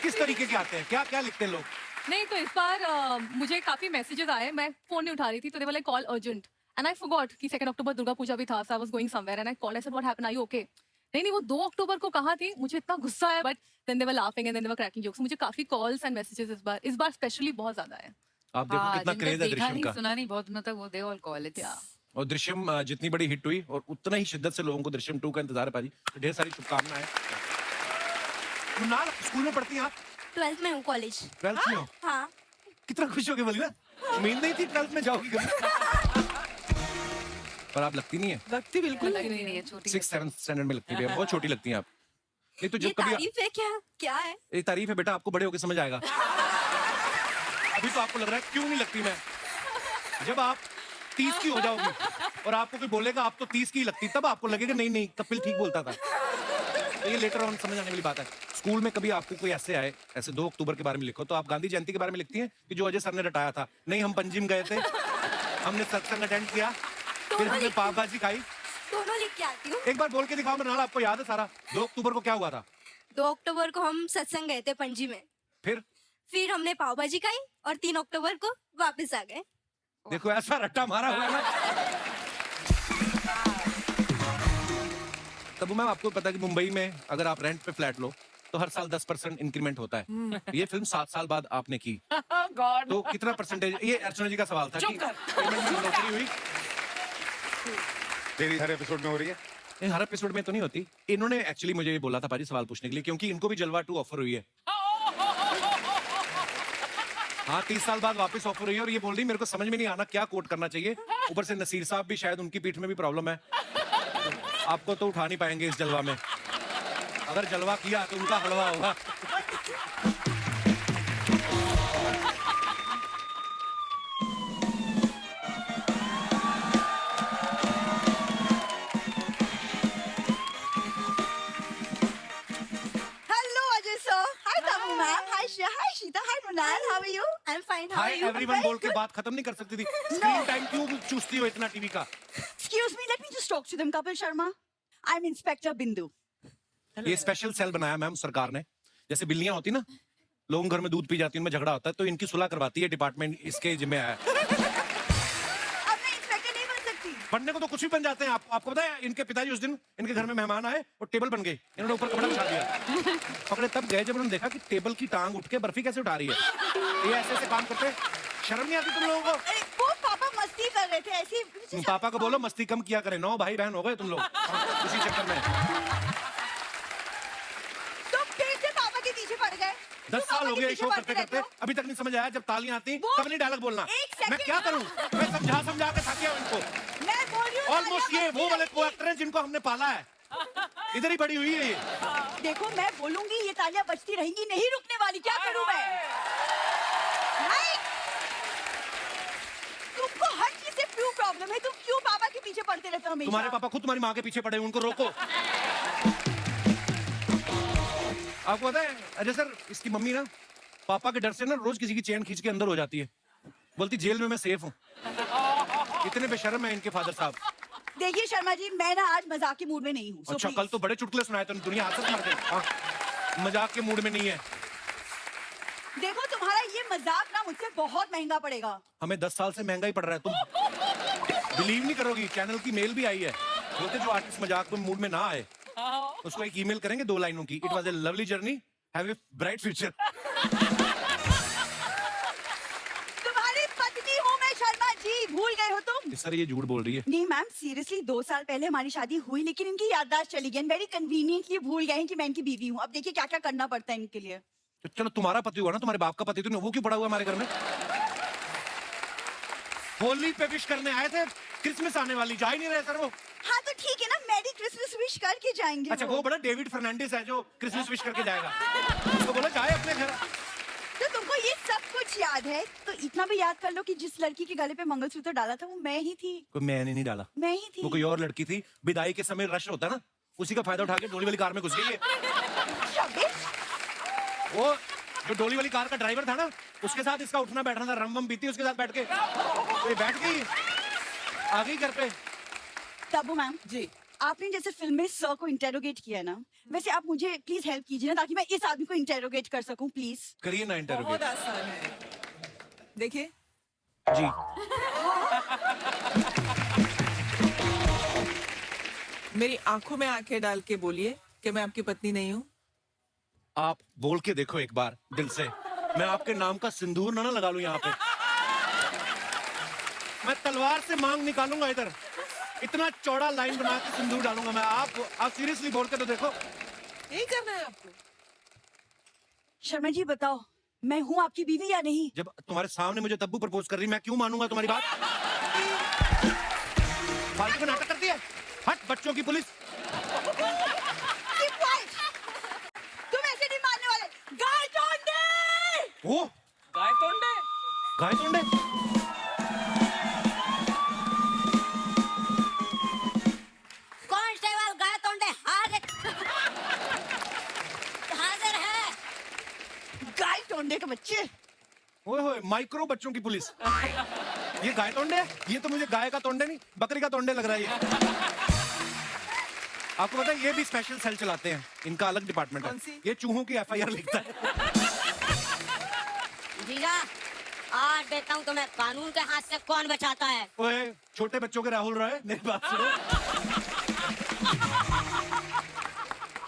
किस तरीके के आते हैं, क्या क्या लिखते हैं लोग? नहीं तो इस बार मुझे काफी मैसेजेस आए, मैं फोन नहीं उठा रही थी, तो they were like call urgent and I forgot कि 2 अक्टूबर दुर्गा पूजा भी था, so I was going somewhere and I called, I said what happened, are you okay? नहीं वो 2 अक्टूबर को कहाँ थी, मुझे इतना गुस्सा आया, but then they were laughing and then they were cracking jokes. मुझे काफी कॉल्स एंड मैसेजेस इस बार स्पेशली बहुत ज्यादा है। आप देखो कितना क्रेज है दृश्यम का। सुना नहीं बहुत, मतलब वो दे ऑल कॉल इट। और दृश्यम जितनी बड़ी हिट हुई, और उतना ही शिद्दत से लोगों को दृश्यम 2 का इंतजार है पाजी, तो ढेर सारी शुभकामनाएं। मुन्नाल, स्कूल में पढ़ती हैं आप? 12th में हूँ, कॉलेज। 12th में हो? हाँ। कितना खुश हो गए बोली ना, उम्मीद नहीं थी 12th में जाओगी कभी। पर आप लगती नहीं है, लगती बिल्कुल लग नहीं नहीं है, छोटी 6th-7th स्टैंडर्ड में लगती है, बहुत छोटी लगती हैं आप। नहीं तो ये जब कभी तारीफ है क्या? क्या है? ये तारीफ है बेटा, आपको बड़े होके समझ आएगा। अभी तो आपको लग रहा है क्यों नहीं लगती मैं, जब आप 30 की हो जाओगी और आपको कोई बोलेगा आप तो 30 की ही लगती, तब आपको लगेगा नहीं कपिल ठीक बोलता था। तो ये लेटर ऑन समझ आने वाली बात है। स्कूल में कभी आपको कोई ऐसे आए, ऐसे 2 अक्टूबर के बारे में लिखो, तो आप गांधी जयंती के बारे में लिखती हैं कि जो अजय सर ने रटाया था? नहीं, हम पंजिम गए थे, हमने सत्संग अटेंड किया, फिर हमने पाव भाजी खाई। दोनों लिख के आती हूँ। एक बार बोल के दिखाओ मृणाल, आपको याद है सारा? 2 अक्टूबर को क्या हुआ था? 2 अक्टूबर को हम सत्संग गए थे पणजी में, फिर हमने पाव भाजी खाई, और 3 अक्टूबर को वापस आ गए। देखो ऐसा रट्टा मारा हुआ है ना। तब मैम आपको पता है कि मुंबई में अगर आप रेंट पे फ्लैट लो तो हर साल 10% इंक्रीमेंट होता है। ये फिल्म 7 साल बाद आपने की, तो कितना परसेंटेज? ये अर्चना जी का सवाल था कि पेमेंट में बढ़ोतरी हुई? तेरी हर एपिसोड में हो रही है? ये हर एपिसोड में तो नहीं होती। इन्होंने एक्चुअली मुझे ये बोला था पाजी सवाल पूछने के लिए, क्योंकि इनको भी जलवा 2 ऑफर हुई है। हाँ, 30 साल बाद वापस ऑफर हुई है, और ये बोल रही मेरे को समझ में नहीं आना क्या कोट करना चाहिए। ऊपर से नसीर साहब भी, शायद उनकी पीठ में भी प्रॉब्लम है, आपको तो उठा नहीं पाएंगे इस जलवा में। अगर जलवा किया तो उनका हलवा होगा। Hello, Ajay sir. Hi, Tabu ma'am. Hi, Shreya. Hi, Sheeta. Hi, Mrinal. How are you? I'm fine. How are hi you? Everyone बोल के बात खत्म नहीं कर सकती थी। स्क्रीन टाइम क्यों चूसती हो इतना टीवी का? Excuse me, let me just talk to them, Kapil Sharma. I'm Inspector Bindu. ये स्पेशल सेल बनाया मैम सरकार ने। जैसे बिल्लियां होती ना, लोग घर में दूध पी जाती हैं, उनमें झगड़ा होता है, तो इनकी सुलह करवाती है डिपार्टमेंट, इसके जिम्मे आया। अब मैं इंस्पेक्टर नहीं बन सकती। बनने को तो कुछ भी बन जाते हैं। आपको पता है इनके पिताजी उस दिन इनके घर में मेहमान आए और टेबल बन गई, इन्होंने ऊपर कपड़ा बिछा दिया। पकड़े तब गए जब उन्होंने देखा कि टेबल की टांग उठ के बर्फी कैसे उठा रही है। ये ऐसे ऐसे काम करते, शर्म नहीं आती तुम लोगों को? अरे वो पापा मस्ती कर रहे थे ऐसी। पापा को बोलो मस्ती कम किया करें, 9 भाई बहन हो गए तुम लोग उसी चक्कर में। तुम फिर से पापा के पीछे पड़ गए। 10 साल हो गए शो करते करते, अभी तक नहीं समझ आया। जब तालियां आती तब नहीं डायलॉग बोलना। एक सेकंड मैं क्या करूं? मैं समझा के थक गया हूं इनको। मैं बोल रही हूँ ऑलमोस्ट ये वो वाले को एक्टर हैं जिनको हमने पाला है, इधर ही बड़ी हुई है ये। देखो मैं बोलूंगी ये तालियां बजती रहेंगी, नहीं रुकने वाली। क्या करूं मैं? नहीं। तुमको हर चीज से क्यों प्रॉब्लम है? तुम क्यों पापा के पीछे पड़ते रहते हो हमेशा? तुम्हारे पापा खुद तुम्हारी माँ के पीछे पड़े, उनको रोको। आपको पता है अजय सर, इसकी मम्मी ना पापा के डर से ना रोज किसी की चेन खींच के अंदर हो जाती है, बोलती जेल में मैं सेफ हूँ। इतने बेशर्म है इनके फादर साहब। देखिए शर्मा जी, मैं ना आज मजाक के मूड में नहीं हूँ। so अच्छा, please। कल तो बड़े चुटकुले सुनाए थे, दुनिया हंसत मार गई। हाँ, मजाक के मूड में नहीं है। देखो तुम्हारा ये मजाक ना मुझसे बहुत महंगा पड़ेगा। हमें 10 साल से महंगा ही पड़ रहा है। तुम बिलीव नहीं करोगी, चैनल की मेल भी आई है, बोलते जो आर्टिस्ट मजाक में मूड में ना आए उसको एक ईमेल करेंगे 2 लाइनों की, it was a lovely journey, have a bright future. तुम्हारी पत्नी हूँ मैं शर्मा जी, भूल गए हो तुम? सर ये झूठ बोल रही है। नहीं मैम, सीरियसली 2 साल पहले हमारी शादी हुई, लेकिन इनकी याददाश्त चली गई। वेरी कन्वीनियंटली भूल गए हैं कि मैं इनकी बीवी हूँ। अब देखिए क्या क्या करना पड़ता है इनके लिए। तो चलो तुम्हारा पति हुआ ना, तुम्हारे बाप का पति तो नहीं, वो क्यों पड़ा हुआ हमारे घर में? होली पे विश करने आए थे, क्रिसमस आने वाली, जा ही नहीं रहे सर वो। हाँ तो ठीक है ना, मैरी क्रिसमस विश करके जाएंगे। अच्छा, वो बड़ा डेविड फर्नांडिस है जो क्रिसमस विश करके जाएगा, उसको बोलो जाए अपने घर। तो तुमको ये सब कुछ याद है, तो इतना भी याद कर लो कि जिस लड़की के गले पे मंगलसूत्र डाला था वो मैं ही थी। कोई मैंने नहीं डाला, मैं ही थी। वो कोई और लड़की थी। विदाई के समय रश होता है ना, उसी का फायदा उठा के डोली वाली कार में घुस गई है। शाबाश। वो जो डोली वाली कार का ड्राइवर था ना, उसके साथ इसका उठना बैठना था, रम वम पीती उसके साथ बैठ के, तो ये बैठ गई, आ गई घर पे। तबू मैम जी, आपने जैसे फिल्म में सर को इंटेरोगेट किया ना, वैसे आप मुझे प्लीज हेल्प कीजिए ना, ताकि मैं इस आदमी को इंटेरोगेट कर सकूं प्लीज। करिए ना बहुत इंटरव्यू। आसान है। देखिए, जी मेरी आंखों में आंखें डाल के बोलिए कि मैं आपकी पत्नी नहीं हूँ। आप बोल के देखो एक बार दिल से, मैं आपके नाम का सिंदूर ना लगा लूं यहाँ पे, मैं तलवार से मांग निकालूंगा इधर, इतना चौड़ा लाइन बना के सिंदूर डालूंगा मैं। आप सीरियसली बोल के तो देखो। यही करना है आपको? शर्मा जी बताओ, मैं हूँ आपकी बीवी या नहीं? जब तुम्हारे सामने मुझे तब्बू प्रपोज कर रही, मैं क्यों मानूंगा तुम्हारी बात? फालतू में नाटक करती है, हट बच्चों की पुलिस। Keep quiet! तुम ऐसे नहीं मानने वाले। गाय तोड़ने! वो गाय तोड़ने? गाय तोड़ने? कांस्टेबल गाय तोड़ने हाजिर है। गाय तोड़ने के बच्चे। ओए होए, माइक्रो बच्चों की पुलिस। ये गाय तोड़ने है? ये तो मुझे गाय का तोड़ने नहीं, बकरी का तोड़ने लग रहा है ये। आपको पता है ये भी स्पेशल सेल चलाते हैं, इनका अलग डिपार्टमेंट कौन है। सी? ये चूहों की FIR लिखता है। जीजा, आज देखता हूँ तुम्हें कानून के हाथ से कौन बचाता है। ओए, छोटे बच्चों के राहुल रॉय, मेरी बात सुनो।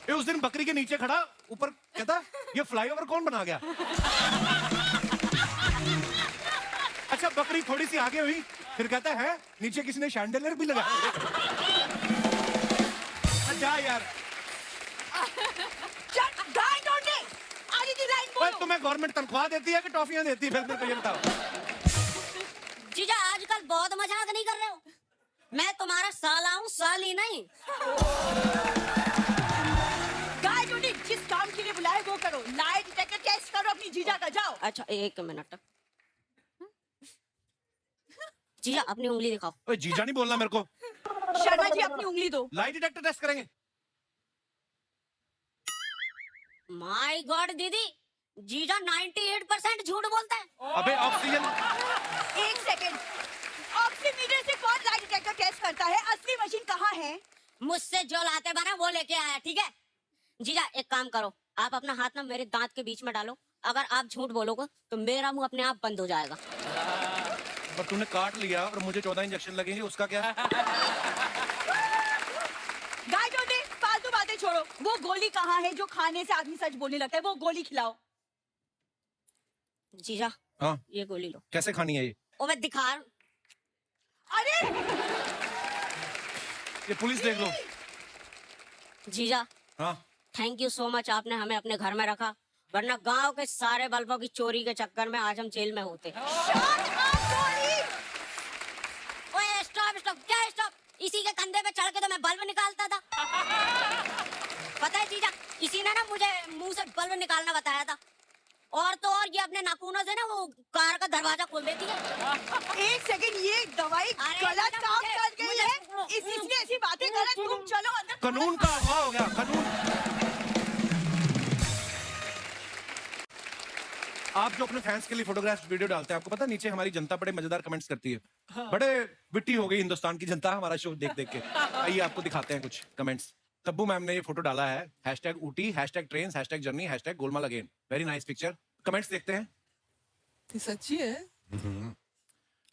ये उस दिन बकरी के नीचे खड़ा, ऊपर कहता ये फ्लाईओवर कौन बना गया? अच्छा, बकरी थोड़ी सी आगे हुई, फिर कहता है नीचे किसी ने शैंडलियर भी लगाया। जा यार। गाय तोड़ने! आगे की लाइन बोलो। तुम्हें गवर्नमेंट तनख्वाह देती है कि टॉफियां देती है? फिर मेरे को ये बताओ। जीजा, आजकल बहुत मजाक नहीं कर रहे हो? मैं तुम्हारा साला हूँ, साली नहीं। गाय तोड़ने, जिस काम के लिए बुलाए वो करो। लाई डिटेक्टर टेस्ट करो अपनी जीजा का, जाओ। अच्छा, 1 मिनट। जीजा, अपनी उंगली दिखाओ। ओए, जीजा नहीं बोलना मेरे को। शर्मा जी अपनी उंगली दो। लाई डिटेक्टर टेस्ट करेंगे। माय गॉड दीदी, जीजा 98% झूठ बोलता है। अबे ऑक्सीजन। 1 सेकंड, ऑक्सीमीटर से कौन लाई डिटेक्टर टेस्ट करता है? असली मशीन कहाँ है? मुझसे जो लाते बना वो लेके आया, ठीक है? जीजा, एक काम करो, आप अपना हाथ ना मेरे दांत के बीच में डालो। अगर आप झूठ बोलोगे तो मेरा मुंह अपने आप बंद हो जाएगा। पर तूने काट लिया और मुझे 14 इंजेक्शन लगेंगे, उसका क्या? गाय तोड़ने, फालतू बातें छोड़ो। वो गोली कहाँ है जो खाने से आदमी सच बोलने लगता है? वो गोली खिलाओ। जीजा, हाँ, ये गोली लो। कैसे खानी है ये? ओ मैं दिखा। अरे ये पुलिस देख लो। जीजा, हाँ, थैंक यू सो मच, आपने हमें अपने घर में रखा, वरना गांव के सारे बल्बों की चोरी के चक्कर में आज हम जेल में होते। ओए स्टॉप स्टॉप, क्या स्टॉप? इसी के कंधे पे चढ़ के तो मैं बल्ब निकालता था। पता है जीजा, इसी ने ना मुझे मुंह से बल्ब निकालना बताया था। और तो और ये अपने नाखूनों से ना वो कार का दरवाजा खोल देती है। 1 सेकंड, ये दवाई गलत काम कर गई है, इसलिए ऐसी बातें कर रहे। तुम चलो अंदर। कानून का अगवा हो गया, कानून। आप जो अपने फैंस के लिए फोटोग्राफ्स वीडियो डालते हैं, आपको पता है नीचे हमारी जनता बड़े मजेदार कमेंट्स करती है। बड़े विट्टी हो गई हिंदुस्तान की जनता हमारा शो देख देख के। आइए आपको दिखाते हैं कुछ कमेंट्स। तब्बू मैम ने ये फोटो डाला है, hashtag Ooty, hashtag train, hashtag journey, hashtag Golmaal again. Very nice picture. Comments देखते हैं। ये सच्ची है?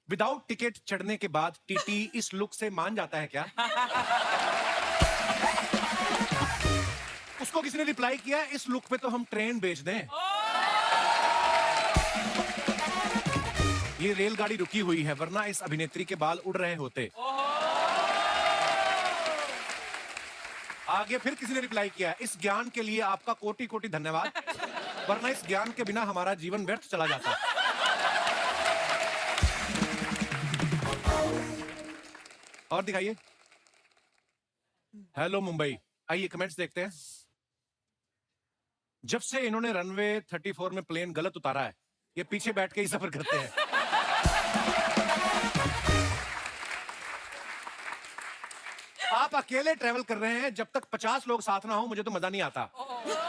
विदाउट टिकट चढ़ने के बाद टीटी इस लुक से मान जाता है क्या? उसको किसी ने रिप्लाई किया, इस लुक पे तो हम ट्रेन बेच दें। ये रेलगाड़ी रुकी हुई है, वरना इस अभिनेत्री के बाल उड़ रहे होते। आगे फिर किसी ने रिप्लाई किया, इस ज्ञान के लिए आपका कोटि कोटि धन्यवाद, वरना इस ज्ञान के बिना हमारा जीवन व्यर्थ चला जाता। और दिखाइए। हेलो मुंबई। आइए कमेंट्स देखते हैं। जब से इन्होंने रनवे 34 में प्लेन गलत उतारा है, ये पीछे बैठ के ही सफर करते हैं। आप अकेले ट्रेवल कर रहे हैं, जब तक 50 लोग साथ ना हो मुझे तो मजा नहीं आता।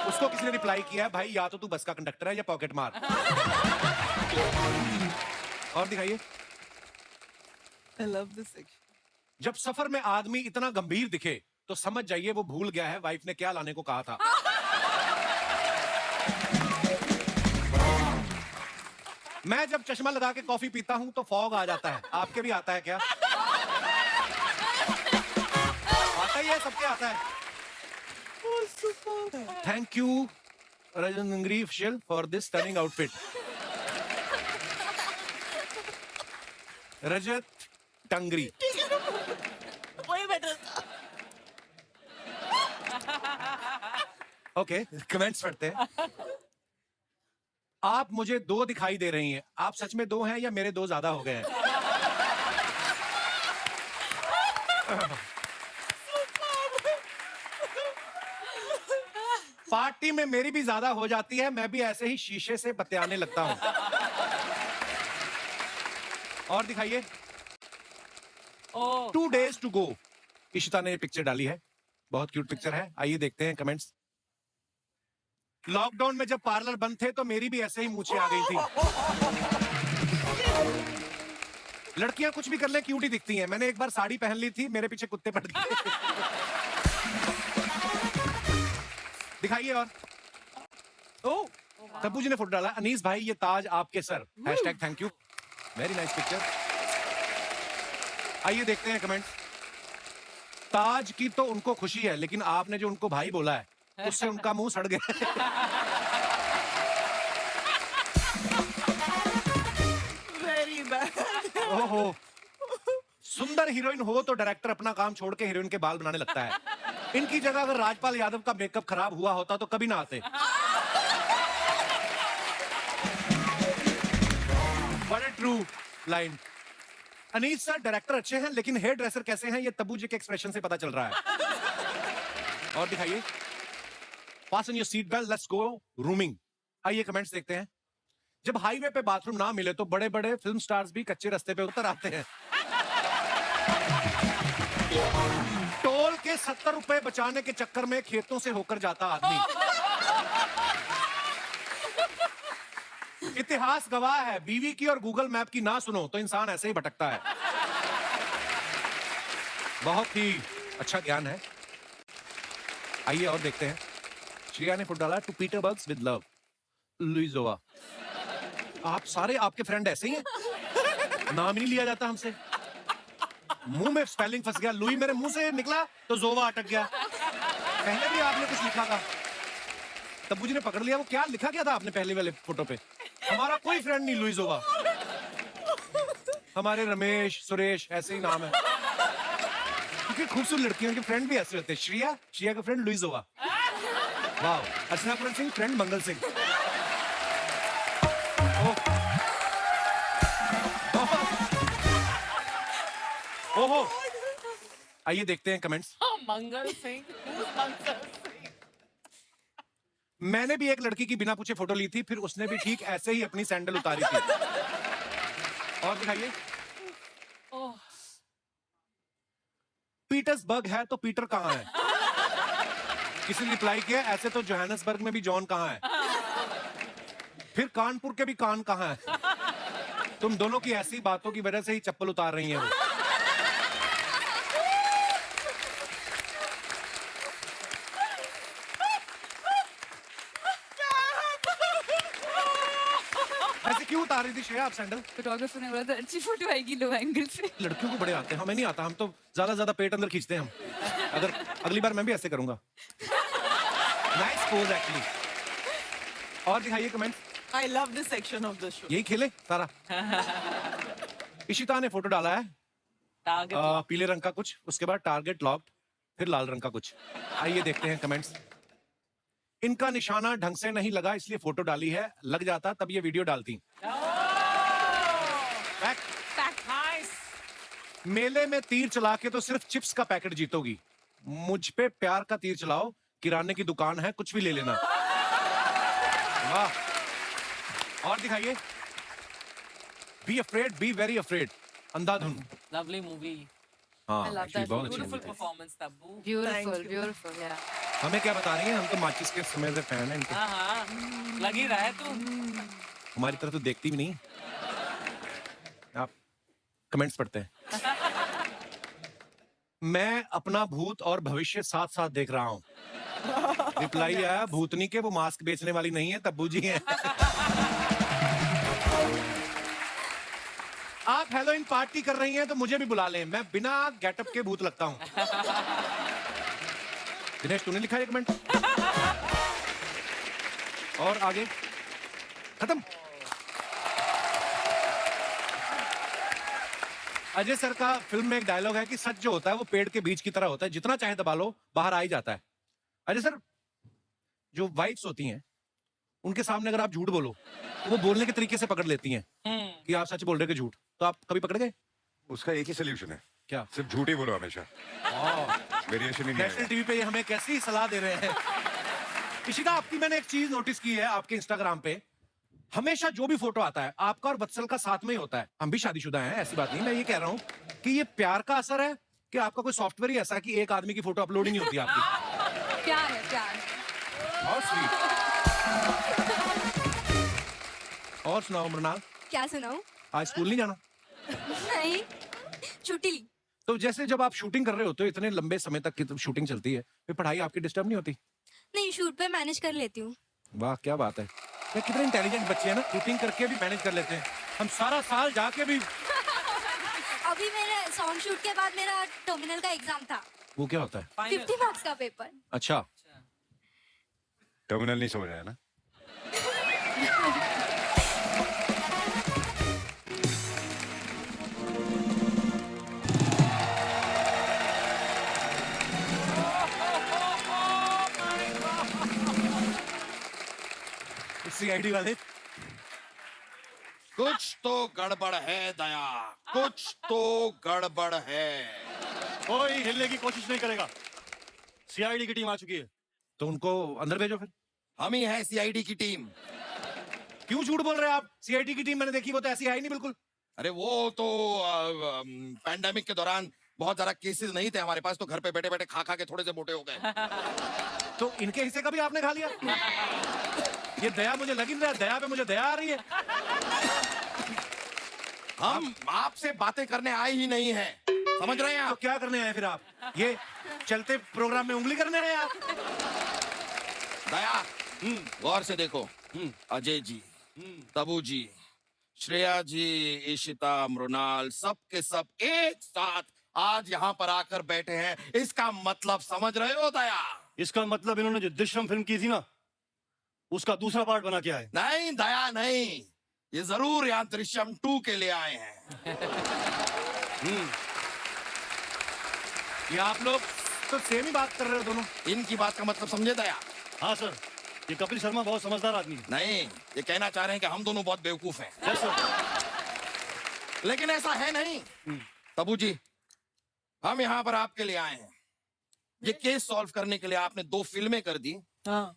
उसको किसी ने रिप्लाई किया, भाई या तो तू बस का कंडक्टर है या पॉकेट मार। और दिखाइए। I love this section. जब सफर में आदमी इतना गंभीर दिखे तो समझ जाइए वो भूल गया है वाइफ ने क्या लाने को कहा था। मैं जब चश्मा लगा के कॉफी पीता हूं तो फॉग आ जाता है। आपके भी आता है क्या? आता ही है, सबके आता है। Thank you Rajan Angri official for this stunning outfit. Rajat Tangri. Okay, comments पढ़ते हैं। आप मुझे 2 दिखाई दे रही हैं, आप सच में 2 हैं या मेरे 2 ज्यादा हो गए हैं? पार्टी में मेरी भी ज्यादा हो जाती है, मैं भी ऐसे ही शीशे से बतियाने लगता हूं। और दिखाइए। 2 days to go। इशिता ने ये पिक्चर डाली है, बहुत क्यूट पिक्चर है। आइए देखते हैं कमेंट्स। लॉकडाउन में जब पार्लर बंद थे तो मेरी भी ऐसे ही मूछें आ गई थी। लड़कियां कुछ भी कर ले क्यूट ही दिखती हैं। मैंने एक बार साड़ी पहन ली थी, मेरे पीछे कुत्ते पड़ गए। दिखाइए। और तब्बू जी ने फोटो डाला, अनीस भाई ये ताज आपके sir, hashtag thank you. Very nice picture. आइए देखते हैं कमेंट्स। ताज की तो उनको खुशी है, लेकिन आपने जो उनको भाई बोला है उससे उनका मुंह सड़ गया। Very bad. ओहो, सुंदर हीरोइन हो तो डायरेक्टर अपना काम छोड़ के हीरोइन के बाल बनाने लगता है। इनकी जगह अगर राजपाल यादव का मेकअप खराब हुआ होता तो कभी ना आते। बड़े true line. Anees sir director अच्छे हैं, लेकिन हेयर ड्रेसर कैसे हैं ये तब्बू जी के एक्सप्रेशन से पता चल रहा है। और दिखाइए। Fasten your seat belt, let's go rooming। आइए कमेंट्स देखते हैं। जब हाईवे पे बाथरूम ना मिले तो बड़े बड़े फिल्म स्टार्स भी कच्चे रास्ते पे उतर आते हैं। टोल के 70 रुपए बचाने के चक्कर में खेतों से होकर जाता आदमी। इतिहास गवाह है, बीवी की और गूगल मैप की ना सुनो तो इंसान ऐसे ही भटकता है। बहुत ही अच्छा ज्ञान है। आइए और देखते हैं। श्रिया ने फोटो डाला, to Peter Burgs with love, Luizova. आप सारे आपके फ्रेंड ऐसे ही हैं? नाम ही नहीं लिया जाता हमसे। मुंह में स्पेलिंग फंस गया, लुई मेरे मुंह से निकला तो जोवा अटक गया। पहले भी आपने कुछ लिखा था, तब्बू जी ने पकड़ लिया। वो क्या लिखा क्या था आपने पहले वाले फोटो पे? हमारा कोई फ्रेंड नहीं लुइजोवा। हमारे रमेश, सुरेश ऐसे ही नाम है, क्योंकि खूबसूरत लड़कियों के फ्रेंड भी ऐसे होते हैं। श्रिया का फ्रेंड लुइजोवा। वाह। अर्चना सिंह फ्रेंड मंगल सिंह। ओहो। आइए देखते हैं कमेंट्स। मंगल सिंह। मैंने भी एक लड़की की बिना पूछे फोटो ली थी, फिर उसने भी ठीक ऐसे ही अपनी सैंडल उतारी थी। और दिखाइए। पीटर्सबर्ग है तो पीटर कहाँ है? किसी ने रिप्लाई किया, ऐसे तो जोहानिसबर्ग में भी जॉन कहाँ है? फिर कानपुर के भी कान कहाँ है? तुम दोनों की ऐसी बातों की वजह से ही चप्पल उतार रही हैं वो। ऐसे क्यों उतार रही थी श्रेया आप सैंडल? फोटोग्राफर ने बोला था अच्छी फोटो आएगी लो एंगल से। लड़कियों को बड़े आते हैं, हमें नहीं आता, हम तो ज्यादा पेट अंदर खींचते हैं हम। अगर अगली बार मैं भी ऐसे करूंगा। Nice pose actually. और दिखाइए comment. I love this section of the show. यही खेले सारा। इशिता ने फोटो डाला है पीले रंग का कुछ, उसके बाद टारगेट लॉक्ड, फिर लाल रंग का कुछ। आइए देखते हैं कमेंट्स। इनका निशाना ढंग से नहीं लगा इसलिए फोटो डाली है, लग जाता तब ये वीडियो डालती। मेले में तीर चला के तो सिर्फ चिप्स का पैकेट जीतोगी, मुझ पे प्यार का तीर चलाओ, किराने की दुकान है कुछ भी ले लेना। वाह। और दिखाइए। Be afraid, be very afraid, Andhadhun. Lovely movie. हाँ I love actually that बहुत अच्छी Beautiful movie है। performance, Tabu. Beautiful Thank you. Beautiful या हमें क्या बता रही हैं, हम तो माचिस के समय से फैन हैं इनके। हाँ, लग ही रहा है तू। हमारी तरफ तो देखती भी नहीं। आप कमेंट्स पढ़ते हैं। मैं अपना भूत और भविष्य साथ साथ देख रहा हूँ। रिप्लाई आया भूतनी के, वो मास्क बेचने वाली नहीं है, तब्बू जी हैं। आप हेलोइन पार्टी कर रही हैं तो मुझे भी बुला लें, मैं बिना गेटअप के भूत लगता हूँ। दिनेश तूने लिखा है कमेंट। और आगे खत्म। अजय सर का फिल्म में एक डायलॉग है कि सच जो होता है वो पेड़ के बीज की तरह होता है, जितना चाहे दबा लो बाहर आ ही जाता है। अजय सर, जो वाइफ्स होती हैं उनके सामने अगर आप झूठ बोलो तो वो बोलने के तरीके से पकड़ लेती हैं कि आप सच बोल रहे कि झूठ, तो आप कभी पकड़ गए? उसका एक ही सोल्यूशन है, क्या? सिर्फ झूठ ही बोलो हमेशा, वेरिएशन ही नहीं नेशनल आएगा। टीवी पे ये हमें कैसी सलाह दे रहे हैं। इशिता, आपकी मैंने एक चीज नोटिस की है आपके इंस्टाग्राम पे, हमेशा जो भी फोटो आता है आपका और वत्सल का साथ में ही होता है। हम भी शादीशुदा हैं, ऐसी बात नहीं, मैं ये कह रहा हूँ कि ये प्यार का असर है कि आपका कोई सॉफ्टवेयर ही ऐसा है कि एक आदमी की फोटो अपलोड ही नहीं होती आपकी। प्यार है प्यार। और स्वीट। और सुनाओ मृणाल, क्या सुनाऊं? आज स्कूल नहीं जाना? नहीं, छुट्टी ली। तो जैसे जब आप शूटिंग कर रहे होते हो इतने लंबे समय तक की शूटिंग चलती है, फिर पढ़ाई आपकी डिस्टर्ब नहीं होती? नहीं, शूट पे मैनेज कर लेती हूँ। वाह क्या बात है, ये कितने इंटेलिजेंट बच्चे हैं ना, शूटिंग करके भी मैनेज कर लेते हैं। हम सारा साल जाके भी। अभी मेरे सॉन्ग शूट के बाद मेरा टर्मिनल का एग्जाम था, वो क्या होता है? 50 मार्क्स का पेपर। अच्छा, टर्मिनल नहीं समझ आया ना? सीआईडी वाले। कुछ तो गड़बड़ है दया, कुछ तो गड़बड़ है। कोई हिलने की कोशिश नहीं करेगा, सीआईडी की टीम आ चुकी है। तो उनको अंदर भेजो फिर। हम ही है सीआईडी की टीम। क्यों झूठ बोल रहे हैं आप? सीआईडी की टीम मैंने देखी, वो तो ऐसी है ही नहीं बिल्कुल। अरे वो तो पैंडेमिक के दौरान बहुत ज्यादा केसेस नहीं थे हमारे पास, तो घर पे बैठे बैठे खा खा के थोड़े से मोटे हो गए। तो इनके हिस्से का भी आपने खा लिया? ये दया मुझे लग ही नहीं रहा, दया पे मुझे दया आ रही है। हम आपसे बातें करने आए ही नहीं हैं, समझ रहे हैं तो आप? क्या करने आए फिर आप? ये चलते प्रोग्राम में उंगली करने आए आप? दया, गौर से देखो, अजय जी, तबू जी, श्रेया जी, इशिता, मृणाल, सब के सब एक साथ आज यहाँ पर आकर बैठे हैं, इसका मतलब समझ रहे हो दया? इसका मतलब इन्होंने जो दृश्यम फिल्म की थी ना, उसका दूसरा पार्ट बना के आए। नहीं दया नहीं, ये जरूर यहाँ दृश्यम 2 के लिए आए हैं। ये आप लोग तो सेम ही बात कर रहे हो दोनों। इनकी बात का मतलब समझे दया? हाँ सर, ये कपिल शर्मा बहुत समझदार आदमी है। नहीं, ये कहना चाह रहे हैं कि हम दोनों बहुत बेवकूफ हैं। Yes sir. लेकिन ऐसा है नहीं। तबू जी, हम यहाँ पर आपके लिए आए हैं। ये केस सॉल्व करने के लिए आपने 2 फिल्में कर दी,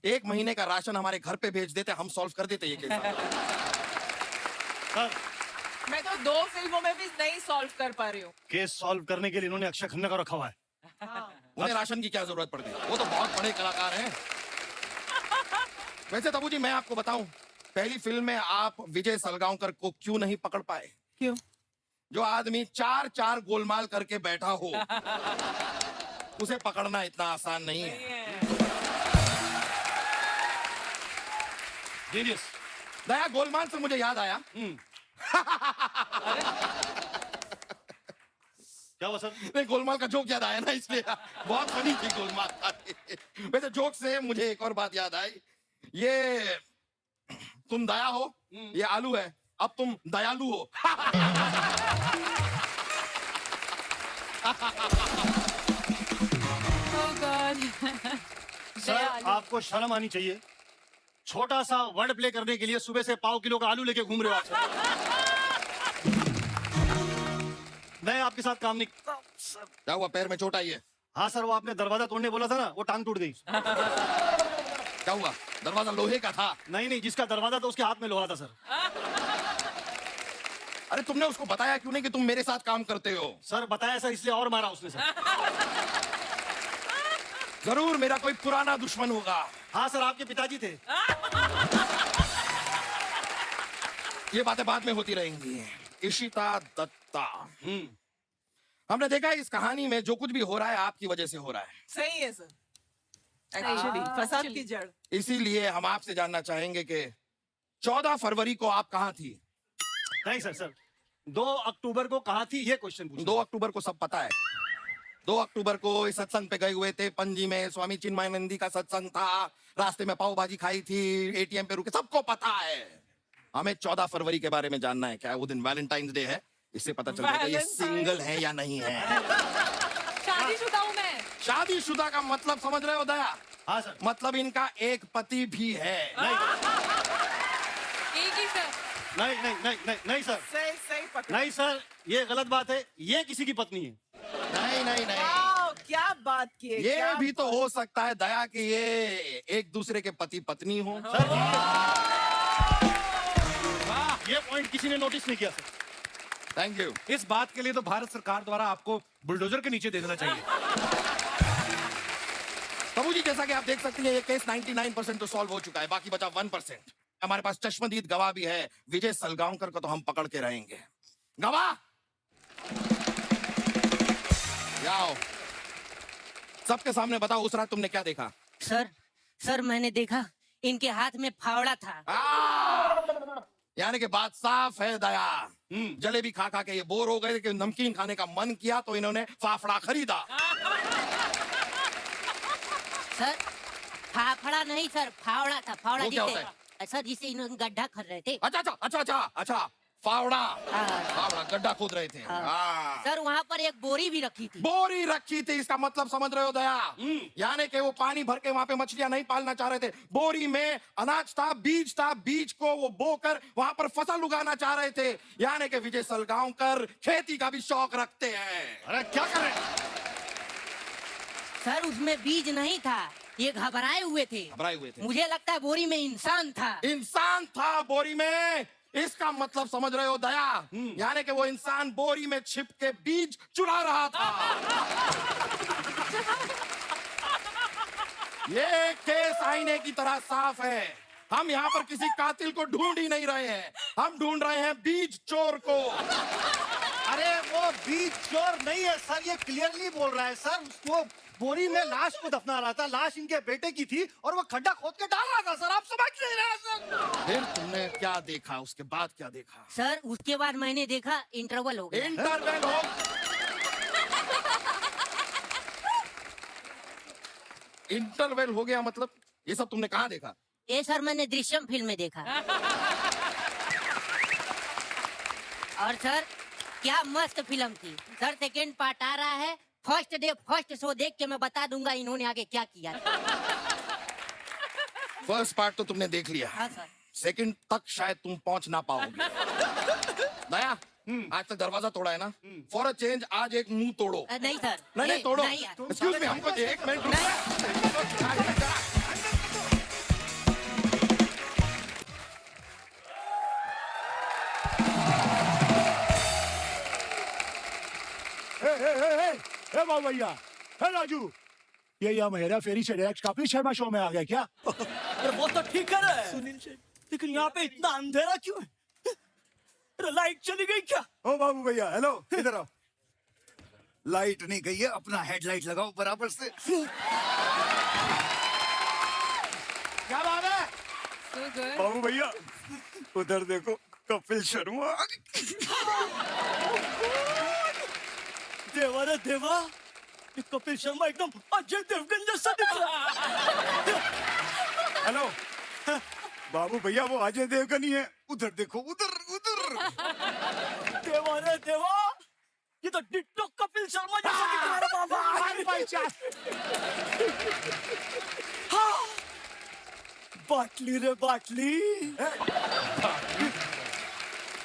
1 महीने का राशन हमारे घर पे भेज देते, हम सॉल्व कर देते ये केस। सर, मैं तो 2 फिल्मों में भी नहीं सॉल्व कर पा रही हूँ। केस सॉल्व करने के लिए इन्होंने अक्षय खन्ना का रखा हुआ है। उन्हें राशन की क्या जरूरत पड़ती है, वो तो बहुत बड़े कलाकार हैं। वैसे तबू जी मैं आपको बताऊं, पहली फिल्म में आप विजय सलगांवकर को क्यों नहीं पकड़ पाए? क्यों? जो आदमी 4-4 गोलमाल करके बैठा हो उसे पकड़ना इतना आसान नहीं है। जीनियस। दया, गोलमाल से मुझे याद आया, क्या हुआ सर? नहीं, गोलमाल का जोक याद आया ना, इसलिए बहुत फनी थी गोलमाल। वैसे जोक से मुझे एक और बात याद आई। ये तुम दया हो, ये आलू है, अब तुम दयालु हो। Oh God. सर आपको शर्म आनी चाहिए। छोटा सा वर्ड प्ले करने के लिए सुबह से पाव किलो का आलू लेके घूम रहे हो आप सर। मैं आपके साथ काम नहीं। क्या हुआ, पैर में चोट आई है? हाँ सर, वो आपने दरवाजा तोड़ने बोला था ना, वो टांग टूट गई। क्या हुआ, दरवाजा लोहे का था? नहीं नहीं, जिसका दरवाजा था उसके हाथ में लोहा था सर। अरे तुमने उसको बताया क्यों नहीं कि तुम मेरे साथ काम करते हो? सर बताया सर, इसलिए और मारा उसने सर। जरूर मेरा कोई पुराना दुश्मन होगा। हाँ सर, आपके पिताजी थे। ये बातें बाद में होती रहेंगी। इशिता दत्ता, हमने देखा है इस कहानी में जो कुछ भी हो रहा है आपकी वजह से हो रहा है। सही है सर। एक्चुअली फसाद की जड़। इसीलिए हम आपसे जानना चाहेंगे कि 14 फरवरी को आप कहाँ थी? नहीं सर, सर 2 अक्टूबर को कहाँ थी, ये क्वेश्चन पूछो। 2 अक्टूबर को सब पता है। 2 अक्टूबर को इस सत्संग पे गए हुए थे, पणजी में स्वामी चिन्मयानंदी का सत्संग था, रास्ते में पाव भाजी खाई थी, एटीएम पे रुके, सबको पता है। हमें 14 फरवरी के बारे में जानना है। क्या वो दिन वैलेंटाइंस डे है? इससे पता चल जाएगा ये सिंगल है या नहीं है। शादीशुदा हूँ मैं। शादीशुदा का मतलब समझ रहे हो दया? हाँ सर। मतलब इनका एक पति भी है। एक ही सर। नहीं नहीं नहीं नहीं नहीं सर, सही सही पकड़ा। नहीं सर, ये गलत बात है। ये किसी की पत्नी है। नहीं नहीं नहीं, वाओ, क्या बात की है, ये क्या भी तो बात। हो सकता है दया कि ये एक दूसरे के पति पत्नी हो। सर जी, ये पॉइंट किसी ने नोटिस नहीं किया सर। Thank you. इस बात के लिए तो भारत सरकार द्वारा आपको बुलडोजर के नीचे दे देना चाहिए। प्रभु जी, जैसा कि आप देख सकते हैं ये केस 99% तो सॉल्व हो चुका है, बाकी बचा 1%। हमारे पास चश्मदीद गवाह भी है। विजय सलगांवकर को तो हम पकड़ के रहेंगे। गवाह आओ, सबके सामने बताओ, उस रात तुमने क्या देखा? सर मैंने देखा इनके हाथ में फावड़ा था। यानी कि बात साफ है दया। जलेबी खा खा के ये बोर हो गए कि नमकीन खाने का मन किया तो इन्होंने फाफड़ा खरीदा। सर फाफड़ा नहीं सर, फावड़ा था। फावड़ा वो क्या होता जिसे सर जिसे इन्होंने गड्ढा कर रहे थे। अच्छा अच्छा अच्छा अच्छा अच्छा, फावड़ा। हाँ। फावड़ा, गड्ढा खोद रहे थे। हाँ। सर वहाँ पर एक बोरी भी रखी थी। बोरी रखी थी, इसका मतलब समझ रहे हो दया? यानी कि वो पानी भर के वहां पे मछलियां नहीं पालना चाह रहे थे। बोरी में अनाज था, बीज को वो बोकर वहां पर फसल उगाना चाह रहे थे। यानी कि विजय सलगांवकर खेती का भी शौक रखते हैं। अरे क्या कर रहे हैं? सर उसमें बीज नहीं था, ये घबराए हुए थे। घबराए हुए थे? मुझे लगता है बोरी में इंसान था। इंसान था बोरी में, इसका मतलब समझ रहे हो दया? यानी कि वो इंसान बोरी में छिप के बीज चुरा रहा था। ये केस आईने की तरह साफ है। हम यहाँ पर किसी कातिल को ढूंढ ही नहीं रहे हैं, हम ढूंढ रहे हैं बीज चोर को। अरे वो बीज चोर नहीं है सर, ये क्लियरली बोल रहा है सर। उसको बोरी में लाश को दफना रहा था, लाश इनके बेटे की थी और वो खड्डा खोद के डाल रहा था सर। आप समझ नहीं रहे सर। फिर तुमने क्या देखा? उसके बाद क्या देखा? सर उसके बाद मैंने देखा इंटरवल हो गया। इंटरवेल हो। इंटरवेल हो गया मतलब? ये सब तुमने कहाँ देखा? ये सर मैंने दृश्यम फिल्म में देखा। और सर क्या मस्त फिल्म थी सर। सेकेंड पार्ट आ रहा है, फर्स्ट डे फर्स्ट शो देख के मैं बता दूंगा इन्होंने आगे क्या किया। फर्स्ट पार्ट तो तुमने देख लिया। हाँ सर। सेकंड तक शायद तुम पहुंच ना पाओगे। दया, आज तक दरवाजा तोड़ा है ना? फॉर अ चेंज आज एक मुंह तोड़ो। नहीं सर। नहीं तोड़ो। नहीं यार। एक्सक्यूज मी, हमको 1 मिनट रुको। ए बाबू भैया, हे राजू, ये यहाँ हेरा फेरी से डायरेक्ट कपिल शर्मा शो में आ गया क्या? वो तो ठीक कर रहा है। सुनील शेट्टी। लेकिन यहाँ पे इतना अंधेरा क्यों है? अरे लाइट चली गई क्या? ओ बाबू भैया हेलो इधर आओ। लाइट नहीं गई है, अपना हेडलाइट लगाओ बराबर से। क्या बात है? So good. बाबू भैया उधर देखो, कपिल शर्मा। देवा रे देवा, ये कपिल शर्मा एकदम अजय देवगन जैसा दिख रहा है। हेलो बाबू भैया, वो अजय देवगन ही है। उधर देखो, उधर उधर। देवा रे देवा, ये तो डिट्टो कपिल शर्मा जैसा दिख रहा है बाबा। हाँ, बाटली रे बाटली।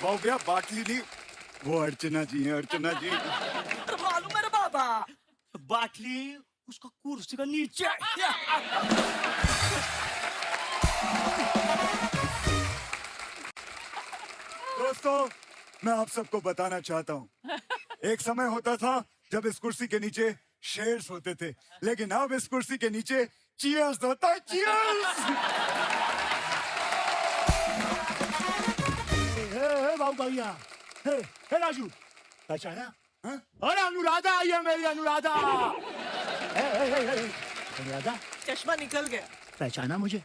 बाबू भैया बाटली नहीं, वो अर्चना जी हैं, अर्चना जी। अरे मालूम है रे बाबा, बाटली उसका कुर्सी का नीचे है। दोस्तों मैं आप सबको बताना चाहता हूँ, एक समय होता था जब इस कुर्सी के नीचे शेयर्स होते थे, लेकिन अब इस कुर्सी के नीचे चीयर्स होता है। चीयर्स। बाबू भैया, हे राजू, पहचाना? अरे अनुराधा आई है मेरी, अनुराधा। अनुराधा, चश्मा निकल गया। पहचाना मुझे?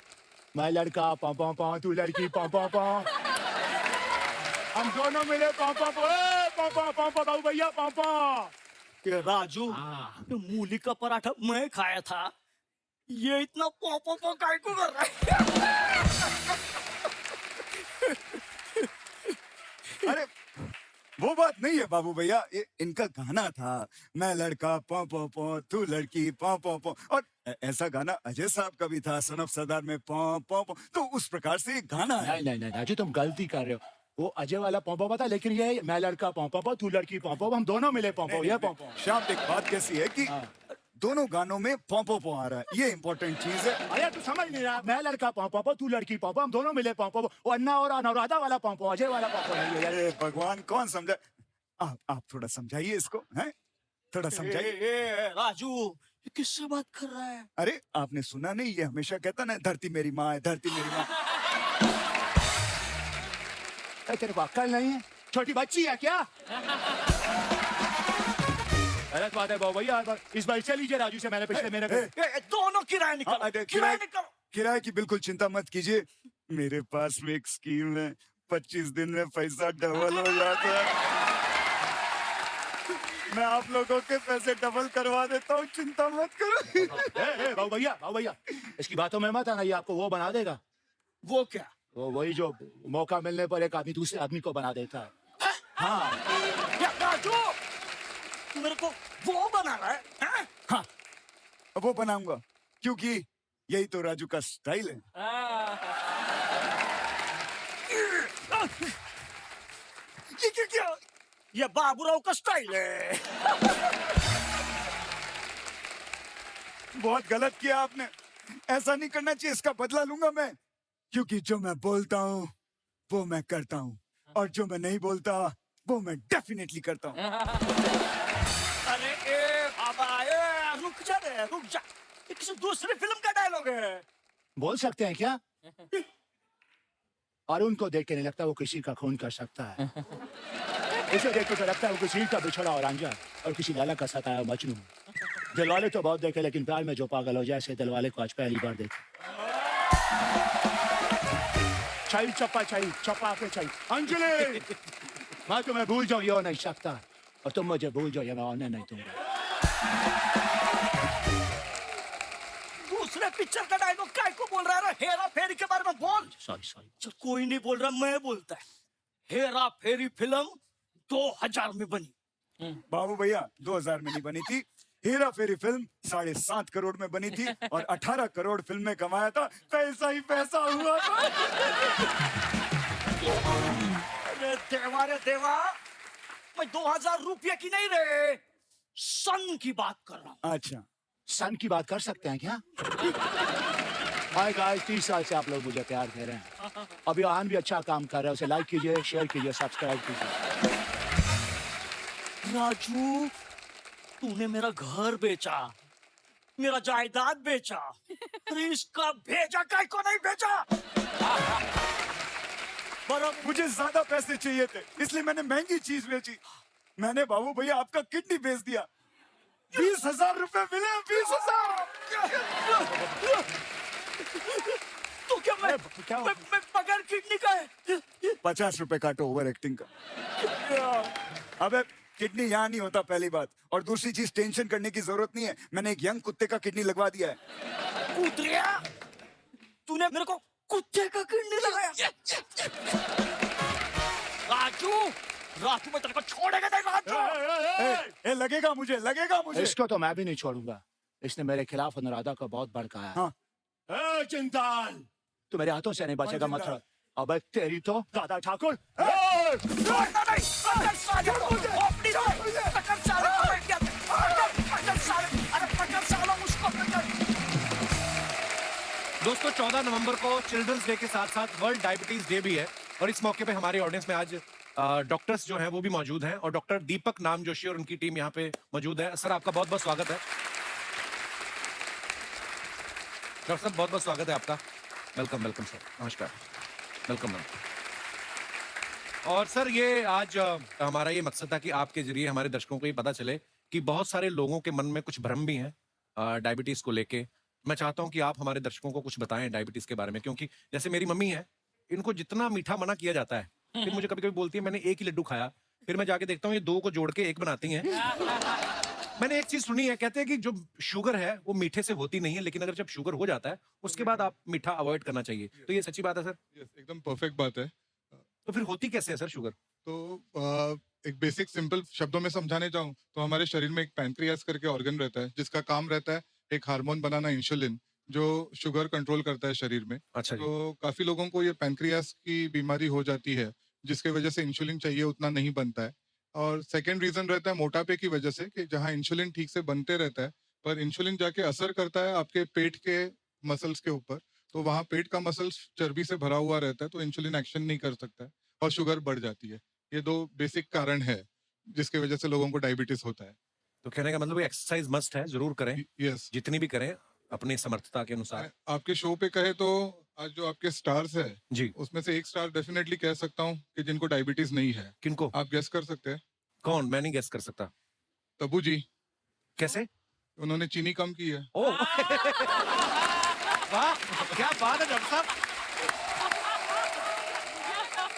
मैं लड़का पा पा पा, तू लड़की पा पा पा, हम दोनों मिले पा पा पा, पा पा पा पा, बाबू भैया पा पा। ये राजू, ये मूली का पराठा मैं खाया था, ये इतना पॉपो पो काय को कर रहा है? अरे वो बात नहीं है बाबू भैया, ये इनका गाना था, मैं लड़का पौ पौ पौ, तू लड़की पौ पौ पौ। और ऐसा गाना अजय साहब का भी था, सन ऑफ सरदार में पौ पौ पौ। तो उस प्रकार से ये गाना है। नहीं नहीं राजू, तुम गलती कर रहे हो। वो अजय वाला पॉपो था, लेकिन ये मैं लड़का पॉपो, तू लड़की पॉपो, हम दोनों मिले पॉपो। ये पॉपो शाम एक बात कैसी है कि दोनों गानों में पौ पौ पौ आ रहा है, ये इंपॉर्टेंट चीज है। अरे तू समझ नहीं रहा, मैं लड़का पॉपो, तू लड़की पॉपो, हम दोनों मिले पॉपो। वो अन्ना और अनुराधा वाला पॉपो, अजय वाला पॉपो नहीं है। अरे भगवान, कौन समझा? आप थोड़ा समझाइए इसको, हैं? थोड़ा समझाइए। राजू, ये किससे बात कर रहा है? अरे आपने सुना नहीं, ये हमेशा कहता ना, धरती मेरी माँ है, धरती मेरी माँ। तेरे को अक्ल नहीं है? छोटी बच्ची है क्या? गलत बात है बाबू भैया, इस बार चल लीजिए राजू से, मैंने पिछले महीने दोनों किराए निकलो, किराए निकलो। किराए की बिल्कुल चिंता मत कीजिए, मेरे पास में एक स्कीम है, 25 दिन में पैसा डबल हो जाता है। मैं आप लोगों के पैसे डबल करवा देता हूँ, चिंता मत करो। बाबू भैया, इसकी बातों में मत आना, ये आपको वो बना देगा। वो क्या? वो वही जो मौका मिलने पर एक आदमी दूसरे आदमी को बना देता है। हाँ। या राजू, तू मेरे को वो बना रहा है? हाँ, वो बनाऊंगा, क्योंकि यही तो राजू का स्टाइल है। ये क्या? ये बाबूराव का स्टाइल है। बहुत गलत किया आपने, ऐसा नहीं करना चाहिए, इसका बदला लूंगा मैं, क्योंकि जो मैं बोलता हूँ वो मैं करता हूँ, और जो मैं नहीं बोलता वो मैं डेफिनेटली करता हूँ। अरे ए बाबा, ए रुक जा रे, रुक जा, ये किसी दूसरी फिल्म का डायलॉग है। बोल सकते हैं क्या? और उनको देख के नहीं लगता वो किसी का खून कर सकता है। इसे देख के तो लगता है वो किसी का बिछड़ा और रांझा और किसी लाला का सताया मजनू। दिलवाले तो बहुत देखे, लेकिन प्यार में जो पागल हो जाए, ऐसे दिलवाले को आज पहली बार देखे। चाहिए चप्पा के चाहिए। अंजलि, मैं तुम्हें भूल जाऊं ये हो नहीं सकता, और तुम मुझे भूल जाओ ये मैं होने नहीं दूंगा। दूसरे पिक्चर का डायलॉग काय को बोल रहा है? हेरा फेरी के बारे में बोल। सॉरी। चल, कोई नहीं बोल रहा, मैं बोलता है। हेरा फेरी फिल्म 2000 में बनी। बाबू भैया 2000 में नहीं बनी थी, हेरा फेरी फिल्म 7.5 करोड़ में बनी थी, और 18 करोड़ फिल्म में कमाया था, पैसा ही पैसा हुआ था। अरे देवा, मैं 2000 रुपये की नहीं रे, सन की बात कर रहा हूँ। अच्छा, सन की बात कर सकते हैं क्या? हाय गाइस, 30 साल से आप लोग मुझे प्यार दे रहे हैं। अभी आन भी अच्छा काम कर रहा है, उसे लाइक कीजिए, शेयर कीजिए, सब्सक्राइब कीजिए। राजू, तूने मेरा घर बेचा, मेरा जायदाद बेचा, क्रिश का भेजा काय को नहीं भेजा? मुझे ज्यादा पैसे चाहिए थे, इसलिए मैंने महंगी चीज बेची। मैंने बाबू भैया आपका किडनी बेच दिया। 20,000 रुपए मिले, 20,000। तो क्या मैं बगैर किडनी का है? 50 रुपए काटो ओवर एक्टिंग का। अबे किडनी यहाँ नहीं होता पहली बात, और दूसरी चीज टेंशन करने की जरूरत नहीं है। मैंने एक यंग कुत्ते का किडनी लगवा दिया है। कुत्रिया, तूने मेरे को कुत्ते का किडनी लगाया? राजू, राजू मैं तेरे को छोड़ेगा नहीं राजू। लगेगा मुझे। इसको तो मैं भी नहीं छोड़ूंगा। इसने मेरे खिलाफ अनुराधा को बहुत भड़काया। हाँ। चिंतान, तू मेरे हाथों से नहीं बचेगा मत। अबे तेरी तो दादा ठाकुर। दोस्तों 14 नवंबर को चिल्ड्रंस डे के साथ साथ वर्ल्ड डायबिटीज डे भी है, और इस मौके पे हमारी ऑडियंस में आज डॉक्टर्स जो हैं वो भी मौजूद हैं, और डॉक्टर दीपक नाम जोशी और उनकी टीम यहाँ पे मौजूद है। सर आपका बहुत बहुत स्वागत है। डॉक्टर साहब बहुत बहुत स्वागत है आपका। वेलकम वेलकम सर, नमस्कार, वेलकम मैम। और सर ये आज हमारा ये मकसद था कि आपके जरिए हमारे दर्शकों को ये पता चले कि बहुत सारे लोगों के मन में कुछ भ्रम भी हैं डायबिटीज को लेके। मैं चाहता हूं कि आप हमारे दर्शकों को कुछ बताएं डायबिटीज के बारे में, क्योंकि जैसे मेरी मम्मी है, इनको जितना मीठा मना किया जाता है, फिर मुझे कभी कभी बोलती है मैंने एक ही लड्डू खाया, फिर मैं जाके देखता हूँ ये 2 को जोड़ के 1 बनाती हैं। मैंने एक चीज सुनी है, कहते हैं कि जो शुगर है वो मीठे से होती नहीं है, लेकिन अगर जब शुगर हो जाता है उसके बाद आप मीठा अवॉइड करना चाहिए। तो ये सच्ची बात है सर? एकदम परफेक्ट बात है। तो फिर होती कैसे है सर शुगर? तो एक बेसिक सिंपल शब्दों में समझाने जाऊं तो हमारे शरीर में एक पैंक्रियास करके ऑर्गन रहता है, जिसका काम रहता है एक हार्मोन बनाना, इंसुलिन, जो शुगर कंट्रोल करता है शरीर में। अच्छा जी। तो काफी लोगों को ये पैंक्रियास की बीमारी हो जाती है, जिसके वजह से इंसुलिन चाहिए उतना नहीं बनता है। और सेकेंड रीजन रहता है मोटापे की वजह से, कि जहाँ इंसुलिन ठीक से बनते रहता है पर इंसुलिन जाके असर करता है आपके पेट के मसल्स के ऊपर, तो वहाँ पेट का मसल्स चर्बी से भरा हुआ रहता है, तो इंसुलिन एक्शन नहीं कर सकता है और शुगर बढ़ जाती है। ये 2 बेसिक कारण है जिसकी वजह से लोगों को डायबिटीज होता है। तो कहने का मतलब एक्सरसाइज मस्ट है, जरूर करें। यस, जितनी भी करें अपनी समर्थता के अनुसार। आपके शो पे कहे तो आज जो आपके स्टार्स है जी, उसमें से एक स्टार डेफिनेटली कह सकता हूँ कि जिनको डायबिटीज नहीं है। किनको? आप गेस कर सकते हैं? कौन? मैं नहीं गेस कर सकता। तब्बू जी। कैसे? उन्होंने चीनी कम की है। ओह वाह, क्या बात है डॉक्टर साहब।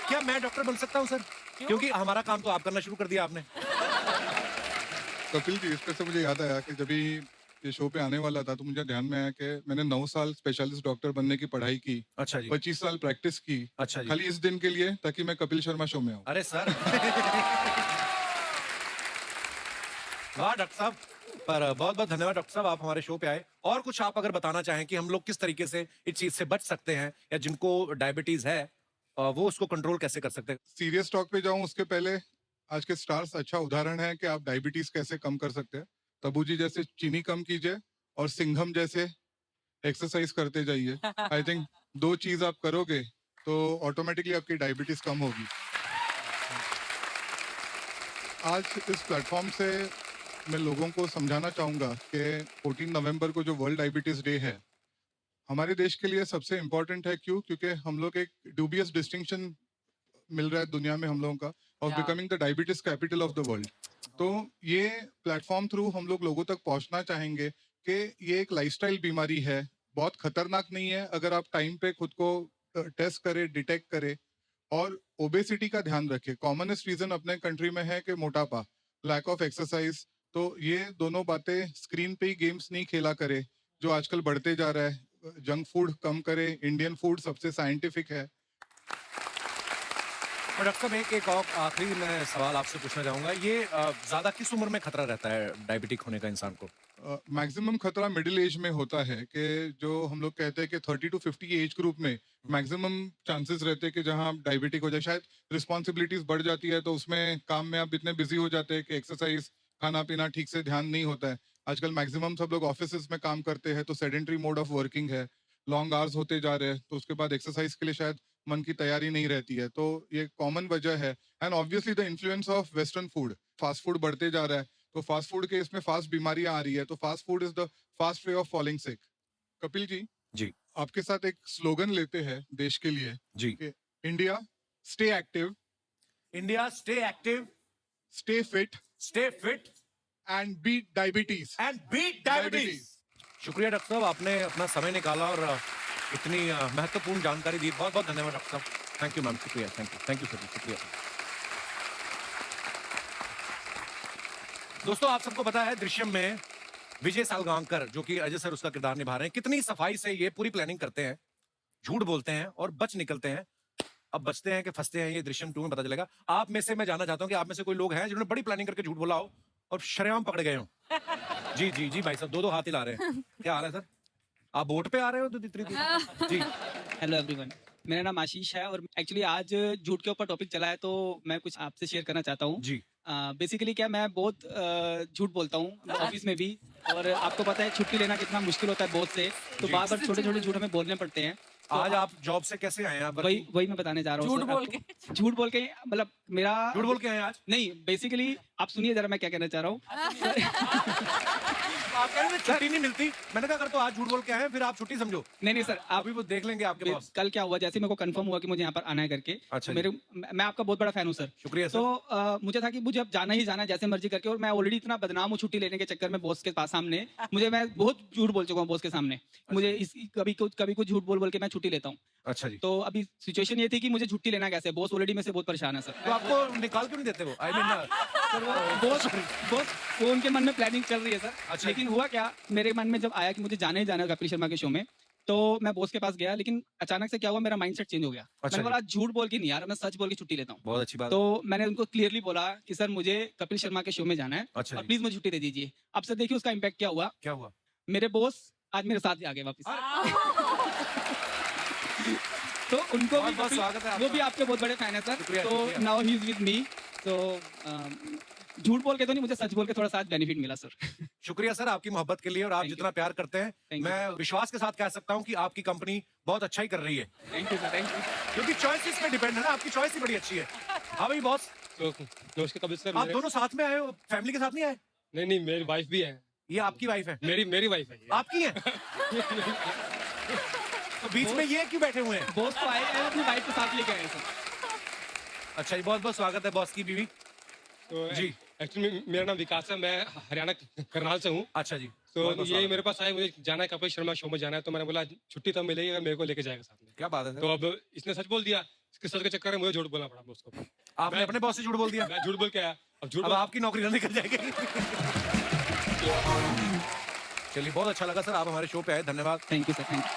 क्या मैं डॉक्टर बन सकता हूँ सर? क्योंकि हमारा काम तो आप करना शुरू कर दिया आपने। कपिल जी, इस पे से मुझे याद आया कि जब ये शो पे आने वाला था तो मुझे ध्यान में आया कि मैंने 9 साल स्पेशलिस्ट डॉक्टर बनने की पढ़ाई की। अच्छा जी। 25 साल प्रैक्टिस की। अच्छा जी। खाली इस दिन के लिए, ताकि मैं कपिल शर्मा शो में आऊं। अरे सर वाह डॉक्टर साहब, पर बहुत बहुत धन्यवाद डॉक्टर साहब, आप हमारे शो पे आए। और कुछ आप अगर बताना चाहें कि हम लोग किस तरीके से इस चीज से बच सकते हैं, या जिनको डायबिटीज है वो उसको कंट्रोल कैसे कर सकते हैं? सीरियस टॉक पे जाऊं उसके पहले आज के स्टार्स अच्छा उदाहरण है कि आप डायबिटीज कैसे कम कर सकते हैं। तब्बू जी जैसे चीनी कम कीजिए और सिंघम जैसे एक्सरसाइज करते जाइए। आई थिंक 2 चीज आप करोगे तो ऑटोमेटिकली आपकी डायबिटीज कम होगी। आज इस प्लेटफॉर्म से मैं लोगों को समझाना चाहूंगा कि 14 नवंबर को जो वर्ल्ड डायबिटीज डे है हमारे देश के लिए सबसे इम्पोर्टेंट है। क्यों? क्योंकि हम लोग एक ड्यूबियस डिस्टिंक्शन मिल रहा है दुनिया में हम लोगों का, of becoming the diabetes capital of the world. तो ये प्लेटफॉर्म थ्रू हम लोग लोगों तक पहुंचना चाहेंगे कि ये एक लाइफस्टाइल बीमारी है, बहुत खतरनाक नहीं है अगर आप टाइम पे खुद को टेस्ट करें, डिटेक्ट करें, और ओबेसिटी का ध्यान रखें। कॉमनेस्ट रीजन अपने कंट्री में है कि मोटापा, लैक ऑफ एक्सरसाइज। तो ये दोनों बातें, स्क्रीन पे ही गेम्स नहीं खेला करे जो आजकल बढ़ते जा रहा है, जंक फूड कम करे, इंडियन फूड सबसे साइंटिफिक है। और डॉक्टर साहब एक और आखिरी मैं सवाल आपसे पूछना चाहूंगा, ये ज्यादा किस उम्र में खतरा रहता है डायबिटिक होने का इंसान को? मैक्सिमम खतरा मिडिल एज में होता है, कि जो हम लोग कहते हैं कि 30 to 50 एज ग्रुप में मैक्सिमम चांसेस रहते हैं कि जहां आप डायबिटिक हो जाए। शायद रिस्पॉन्सिबिलिटीज बढ़ जाती है तो उसमें काम में आप इतने बिजी हो जाते हैं कि एक्सरसाइज, खाना पीना ठीक से ध्यान नहीं होता है। आजकल मैक्सिमम सब लोग ऑफिस में काम करते हैं तो सेडेंटरी मोड ऑफ वर्किंग है, लॉन्ग आवर्स होते जा रहे हैं, तो उसके बाद एक्सरसाइज के लिए शायद मन की तैयारी नहीं रहती है। तो ये कॉमन वजह है। And obviously the influence of western food, fast food बढ़ते जा रहा है, तो फास्ट फूड के इसमें फास्ट बीमारियां आ रही है, तो fast food is the fast way of falling sick. Kapil ji, जी आपके साथ एक स्लोगन लेते हैं देश के लिए जी। कि India stay active, India stay active, stay fit and beat diabetes. Beat diabetes. शुक्रिया डॉक्टर साहब, आपने अपना समय निकाला और इतनी महत्वपूर्ण जानकारी दी। बहुत बहुत धन्यवाद डॉक्टर साहब। थैंक यू मैम, शुक्रिया। थैंक यू सर, शुक्रिया। दोस्तों, आप सबको पता है दृश्यम में विजय सालगांवकर, जो कि अजय सर उसका किरदार निभा रहे हैं, कितनी सफाई से ये पूरी प्लानिंग करते हैं, झूठ बोलते हैं और बच निकलते हैं। अब बचते हैं कि फंसते हैं, ये दृश्यम 2 में पता चलेगा। आप में से मैं जानना चाहता हूं कि आप में से कोई लोग हैं जिन्होंने बड़ी प्लानिंग करके झूठ बोला हो और शरेआम पकड़े गए हो। जी जी जी भाई साहब, दो हाथ हिला रहे हैं। क्या हाल है सर? आप बोट पे आ रहे हो तो इतनी जी। हेलो एवरीवन, मेरा नाम आशीष है और एक्चुअली आज झूठ के ऊपर टॉपिक चला है तो मैं कुछ आपसे शेयर करना चाहता हूँ। जी बेसिकली क्या, मैं बहुत झूठ बोलता हूँ ऑफिस में भी, और आपको पता है छुट्टी लेना कितना मुश्किल होता है बॉस से, तो बार बार छोटे छोटे झूठ हमें बोलने पड़ते हैं। तो आज आप जॉब से कैसे आए हैं? वही मैं बताने जा रहा हूँ। झूठ बोल के मतलब मेरा झूठ बोल के आए आज? नहीं, बेसिकली आप सुनिए जरा मैं क्या कहना चाह रहा हूँ। आप कह रहे हैं छुट्टी नहीं मिलती, मैंने कहा अगर तो आज झूठ बोल के आए हैं फिर आप छुट्टी समझो। नहीं सर, आप अभी वो देख लेंगे आपके बॉस। कल क्या हुआ, जैसे मेरे को कंफर्म हुआ कि मुझे यहाँ पर आना है करके। अच्छा, मैं आपका बहुत बड़ा फैन हूँ सर। शुक्रिया सर। तो मुझे था कि मुझे अब जाना ही जाना है जैसे मर्जी करके, और मैं ऑलरेडी इतना बदनाम हूँ छुट्टी लेने के चक्कर में बॉस के पास सामने। मैं बहुत झूठ बोल चुका हूँ बॉस के सामने। मुझे कभी कुछ झूठ बोल के मैं छुट्टी लेता हूँ। अच्छा जी। तो अभी सिचुएशन ये थी कि मुझे छुट्टी लेना कैसे, बॉस ऑलरेडी में से बहुत परेशान है सर। तो आपको निकाल क्यों नहीं देते वो? आई मीन बॉस वो उनके मन में प्लानिंग चल रही है सर। अच्छा। लेकिन हुआ क्या, मेरे मन में जब आया कि मुझे जाना ही जाना है कपिल शर्मा के शो में, तो मैं बॉस के पास गया, लेकिन अचानक से क्या हुआ, मेरा माइंडसेट चेंज हो गया। अच्छा मैंने बोला झूठ बोल के नहीं यार, मैं सच बोल के छुट्टी लेता हूँ। बहुत अच्छी बात। तो मैंने उनको क्लियरली बोला कि सर मुझे कपिल शर्मा के शो में जाना है, अच्छा और प्लीज मुझे छुट्टी दे दीजिए। अब सर देखिए उसका इम्पैक्ट क्या हुआ। क्या हुआ? मेरे बॉस आज मेरे साथ ही आ गए वापस। तो उनको भी बहुत स्वागत है वो भी आपके बहुत बड़े फैन है सर। शुक्रिया, तो शुक्रिया। Now he is with me. तो झूठ बोल के तो नहीं, मुझे सच बोल के थोड़ा सा बेनिफिट मिला सर। शुक्रिया सर आपकी मोहब्बत के लिए और आप Thank you. जितना प्यार करते हैं, Thank you. मैं विश्वास के साथ कह सकता हूं कि आपकी कंपनी बहुत अच्छा ही कर रही है। Thank you sir, thank you. क्योंकि चॉइस पे डिपेंड है ना, आपकी चॉइस ही बड़ी अच्छी है। हाँ भाई बॉस, नमस्कार कपिल सर। आप दोनों साथ में आए हो, फैमिली के साथ नहीं आए? नहीं, मेरी वाइफ भी है। ये आपकी वाइफ है? मेरी वाइफ है ये। आपकी है? तो बीच में ये क्यों बैठे हुए हैं? बॉस तो आए हैं, अपनी वाइफ के साथ लेके आए सर। अच्छा जी, बहुत बहुत स्वागत है बॉस की बीवी। तो जी। एक्चुअली मेरा नाम विकास है, मैं हरियाणा करनाल से हूँ। अच्छा जी। तो बहुत बहुत ये स्वागत मेरे पास आए, मुझे जाना है कपिल शर्मा शो में जाना है, तो मैंने बोला छुट्टी तब मिलेगी अगर मेरे को लेके जाएगा साथ में। क्या बात है सर? तो अब इसने सच बोल दिया, इसके सच के चक्कर में मुझे झूठ बोलना पड़ा बॉस को। आपने अपने बॉस से झूठ बोल दिया? मैं झूठ बोल के आया, अब आपकी नौकरी ना निकल जाएगी। चलिए, बहुत अच्छा लगा सर, आप हमारे शो पे आए, धन्यवाद। Thank you sir, thank you.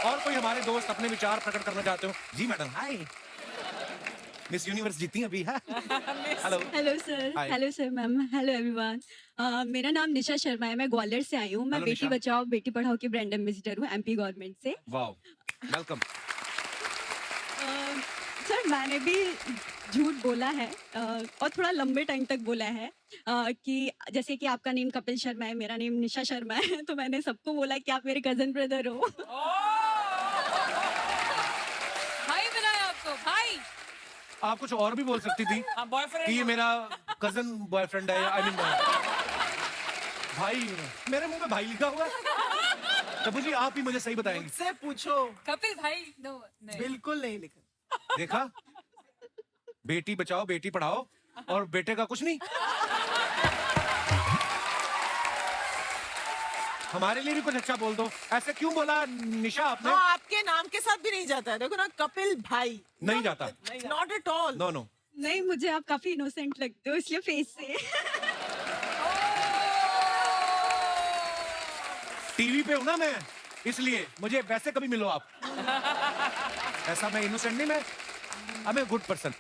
और कोई हमारे दोस्त अपने विचार प्रकट करना चाहते हो? जी मैडम। हाय, मिस यूनिवर्स जीती अभी है। Hello hello sir. Hi. Hello sir ma'am, hello everyone. मेरा नाम निशा शर्मा है, मैं ग्वालियर से आई हूँ। मैं Hello, बेटी निशा। बचाओ बेटी पढ़ाओ की ब्रांड एम्बेसडर हूँ एमपी गवर्नमेंट से। Wow, welcome. सर मैंने भी झूठ बोला है और थोड़ा लंबे टाइम तक बोला है कि जैसे कि आपका नेम कपिल शर्मा है, मेरा नेम निशा शर्मा है, तो मैंने सबको बोला कि आप मेरे कजन ब्रदर हो। भाई बनाया आपको भाई। आप कुछ और भी बोल सकती थी कि ये मेरा कजन बॉयफ्रेंड है, आई मीन भाई। मेरे मुंह में भाई लिखा हुआ है। तबू जी आप ही मुझे सही बताएंगे। मुझसे पूछो। कपिल भाई नो नहीं। बिल्कुल नहीं लिखा। देखा, बेटी बचाओ बेटी पढ़ाओ और बेटे का कुछ नहीं। हमारे लिए भी कुछ अच्छा बोल दो। ऐसे क्यों बोला निशा आपने? हाँ, आपके नाम के साथ भी नहीं जाता है, देखो ना, कपिल भाई नहीं जाता। Not at all. No no. नहीं, मुझे आप काफी इनोसेंट लगते हो इसलिए फेस से। टीवी पे हूं ना मैं, इसलिए मुझे वैसे कभी मिलो आप। ऐसा मैं इनोसेंट नहीं, मैं आई एम गुड पर्सन।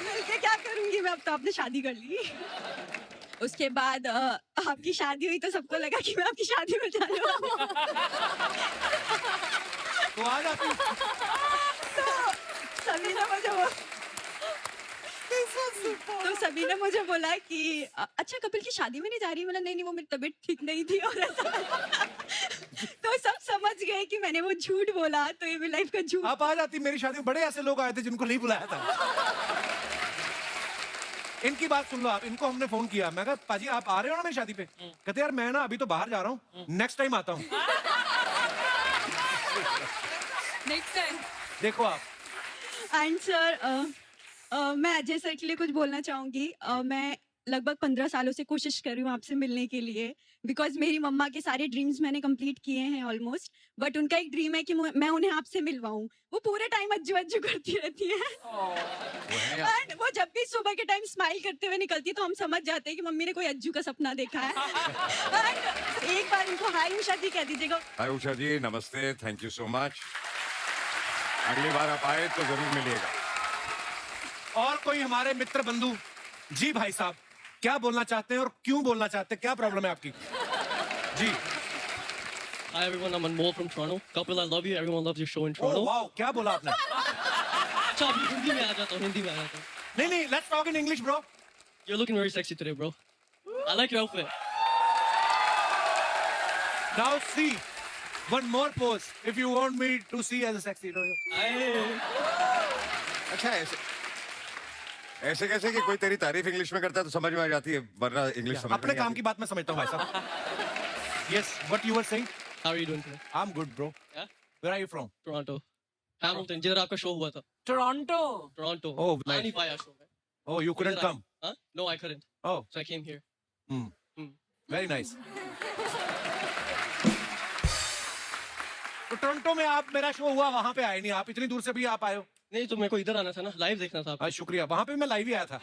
मिलके क्या करूंगी मैं, अब तो आपने शादी कर ली। उसके बाद आपकी शादी हुई तो सबको लगा कि मैं आपकी शादी में जा रहा हूँ। तो आ जाती। तो सभी ने मुझे बोला कि अच्छा कपिल की शादी में नहीं जा रही। मतलब नहीं वो मेरी तबीयत ठीक नहीं थी और ऐसा। तो सब समझ गए कि मैंने वो झूठ बोला, तो ये मेरी लाइफ का झूठ। आप आ जाती मेरी शादी में। बड़े ऐसे लोग आए थे जिनको नहीं बुलाया था। इनकी बात सुन लो आप। इनको हमने फोन किया, मैं कहा पाजी आप आ रहे हो ना मेरी शादी पे? कहते यार मैं ना अभी तो बाहर जा रहा हूँ, नेक्स्ट टाइम आता हूँ। नेक्स्ट टाइम देखो आप, एंड सर मैं अजय सर के लिए कुछ बोलना चाहूंगी। मैं लगभग 15 सालों से कोशिश कर रही हूँ आपसे मिलने के लिए, बिकॉज मेरी मम्मा के सारे ड्रीम्स मैंने कंप्लीट किए हैं ऑलमोस्ट, बट उनका एक ड्रीम है कि मैं उन्हें आपसे मिलवाऊं। वो पूरे टाइम अज्जू अज्जू करती रहती है एंड वो जब भी सुबह के टाइम स्माइल करते हुए निकलती है तो हम समझ जाते हैं कि मम्मी ने कोई अज्जू का सपना देखा है। And एक बार उनको हाय उषा जी कह दीजिएगा। हाय उषा जी, नमस्ते, थैंक यू सो मच। अगली बार आप आए तो जरूर मिलिएगा। और कोई हमारे मित्र बंधु? जी भाई साहब, क्या बोलना चाहते हैं और क्यों बोलना चाहते हैं? क्या प्रॉब्लम है आपकी? जी। Hi everyone, I'm Anmol from Toronto. Kapil, I love you. Everyone loves your show in Toronto. Oh, wow, क्या बोला आपने? अच्छा, अभी हिंदी में आ जाता हूँ, हिंदी में आ जाता हूँ। नहीं, let's talk in English, bro. You're looking very sexy today, bro. I like your outfit. Now see, one more pose. If you want me to see as a sexy, do you? अच्छा, ऐसे कैसे कि कोई तेरी तारीफ इंग्लिश में करता है तो समझ में आ जाती है, वरना इंग्लिश समझ में अपने नहीं काम आती। की बात मैं समझता हूँ भाई साहब। Yes, what you were saying? How are you doing today? I'm good, bro. Yeah? Where are you from? Toronto. Hamilton, जिधर आपका शो हुआ था। Toronto Toronto. Oh, आ nice. नहीं पाया शो में। Oh, you couldn't इधर come. Huh? No, I couldn't. Oh, So I came here. very nice. तो टोरंटो में आप, मेरा शो हुआ वहां पे आए नहीं, आप इतनी दूर से भी आप आए हो? नहीं तो मेरे को इधर आना था ना, लाइव देखना था। शुक्रिया, वहां पे मैं लाइव ही आया था।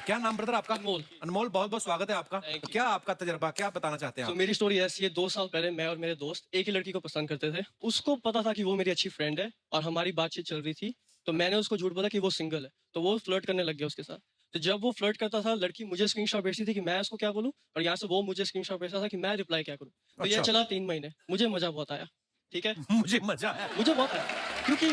क्या नाम ब्रदर आपका? अनमोल। अनमोल, बहुत बहुत स्वागत है आपका। तो क्या आपका तजर्बा, क्या बताना चाहते हैं तो आप? मेरी स्टोरी ऐसी है, 2 साल पहले मैं और मेरे दोस्त एक ही लड़की को पसंद करते थे। उसको पता था कि वो मेरी अच्छी फ्रेंड है और हमारी बातचीत चल रही थी, तो मैंने उसको झूठ बोला कि वो सिंगल है, तो वो फ्लर्ट करने लग गया उसके साथ। तो जब वो फ्लर्ट करता था, लड़की मुझे स्क्रीनशॉट भेजती थी कि मैं उसको क्या बोलूं, और यहाँ से वो मुझे स्क्रीनशॉट भेजता था कि मैं रिप्लाई क्या करूं। तो ये अच्छा। चला 3 महीने, मुझे मजा बहुत आया। ठीक है, मुझे मजा आया। मुझे बहुत आया, क्योंकि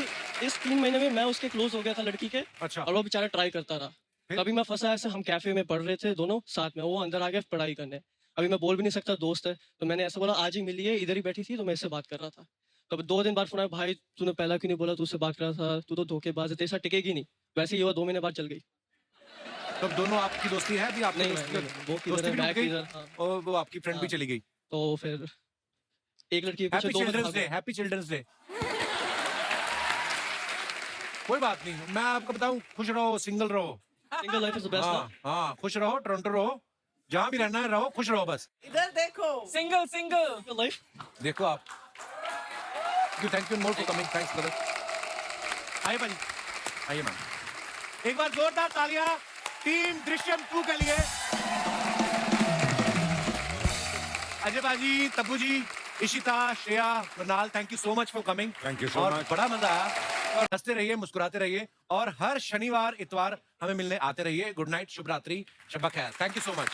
इस 3 महीने में मैं उसके क्लोज हो गया था लड़की के। अच्छा। और वो बेचारा ट्राई करता रहा। कभी मैं फंसा ऐसे, हम कैफे में पढ़ रहे थे दोनों साथ में, वो अंदर आ गया पढ़ाई करने। अभी मैं बोल भी नहीं सकता, दोस्त है, तो मैंने ऐसा बोला आज ही मिलिए, इधर ही बैठी थी तो मैं इससे बात कर रहा था। तो 2 दिन बाद फोन आया, भाई तूने पहला क्यों नहीं बोला, तू उससे बात कर रहा था, तू तो धोखेबाज है, तेरे साथ टिकेगी नहीं। वैसे ही हुआ, 2 महीने बाद चल गई। तो दोनों आपकी दोस्ती है अभी? आपने नहीं, दोस्ती नहीं, नहीं, वो किधर दोस्ती है, भी मैं टूट गई? किधर, हाँ। और वो आपकी फ्रेंड भी हाँ। चली गई? तो फिर एक लड़की के पीछे हैप्पी 2 चिल्ड्रंस भाग डे, गए। Happy children's day. कोई बात नहीं, मैं आपको बताऊं, खुश रहो, सिंगल रहो। Single life is the best. हाँ हाँ, खुश रहो, टोरंटो रहो, जहां भी रहना है रहो, खुश रहो बस। इधर देखो। Single single life. देखो आप। Thank you more for coming, thanks brother. आइए भाजी, आइए मैम। एक बार जोरदार तालियां टीम दृश्यम 2 के लिए। अजय बाजी, Tabu ji, Ishita, Shreya, Mrunal, thank you so much for coming. Thank you so और मच। बड़ा मजा आया। और हंसते रहिए, मुस्कुराते रहिए, और हर शनिवार इतवार हमें मिलने आते रहिए। गुड नाइट, शुभ रात्रि, शब्बा खैर। Thank you so much.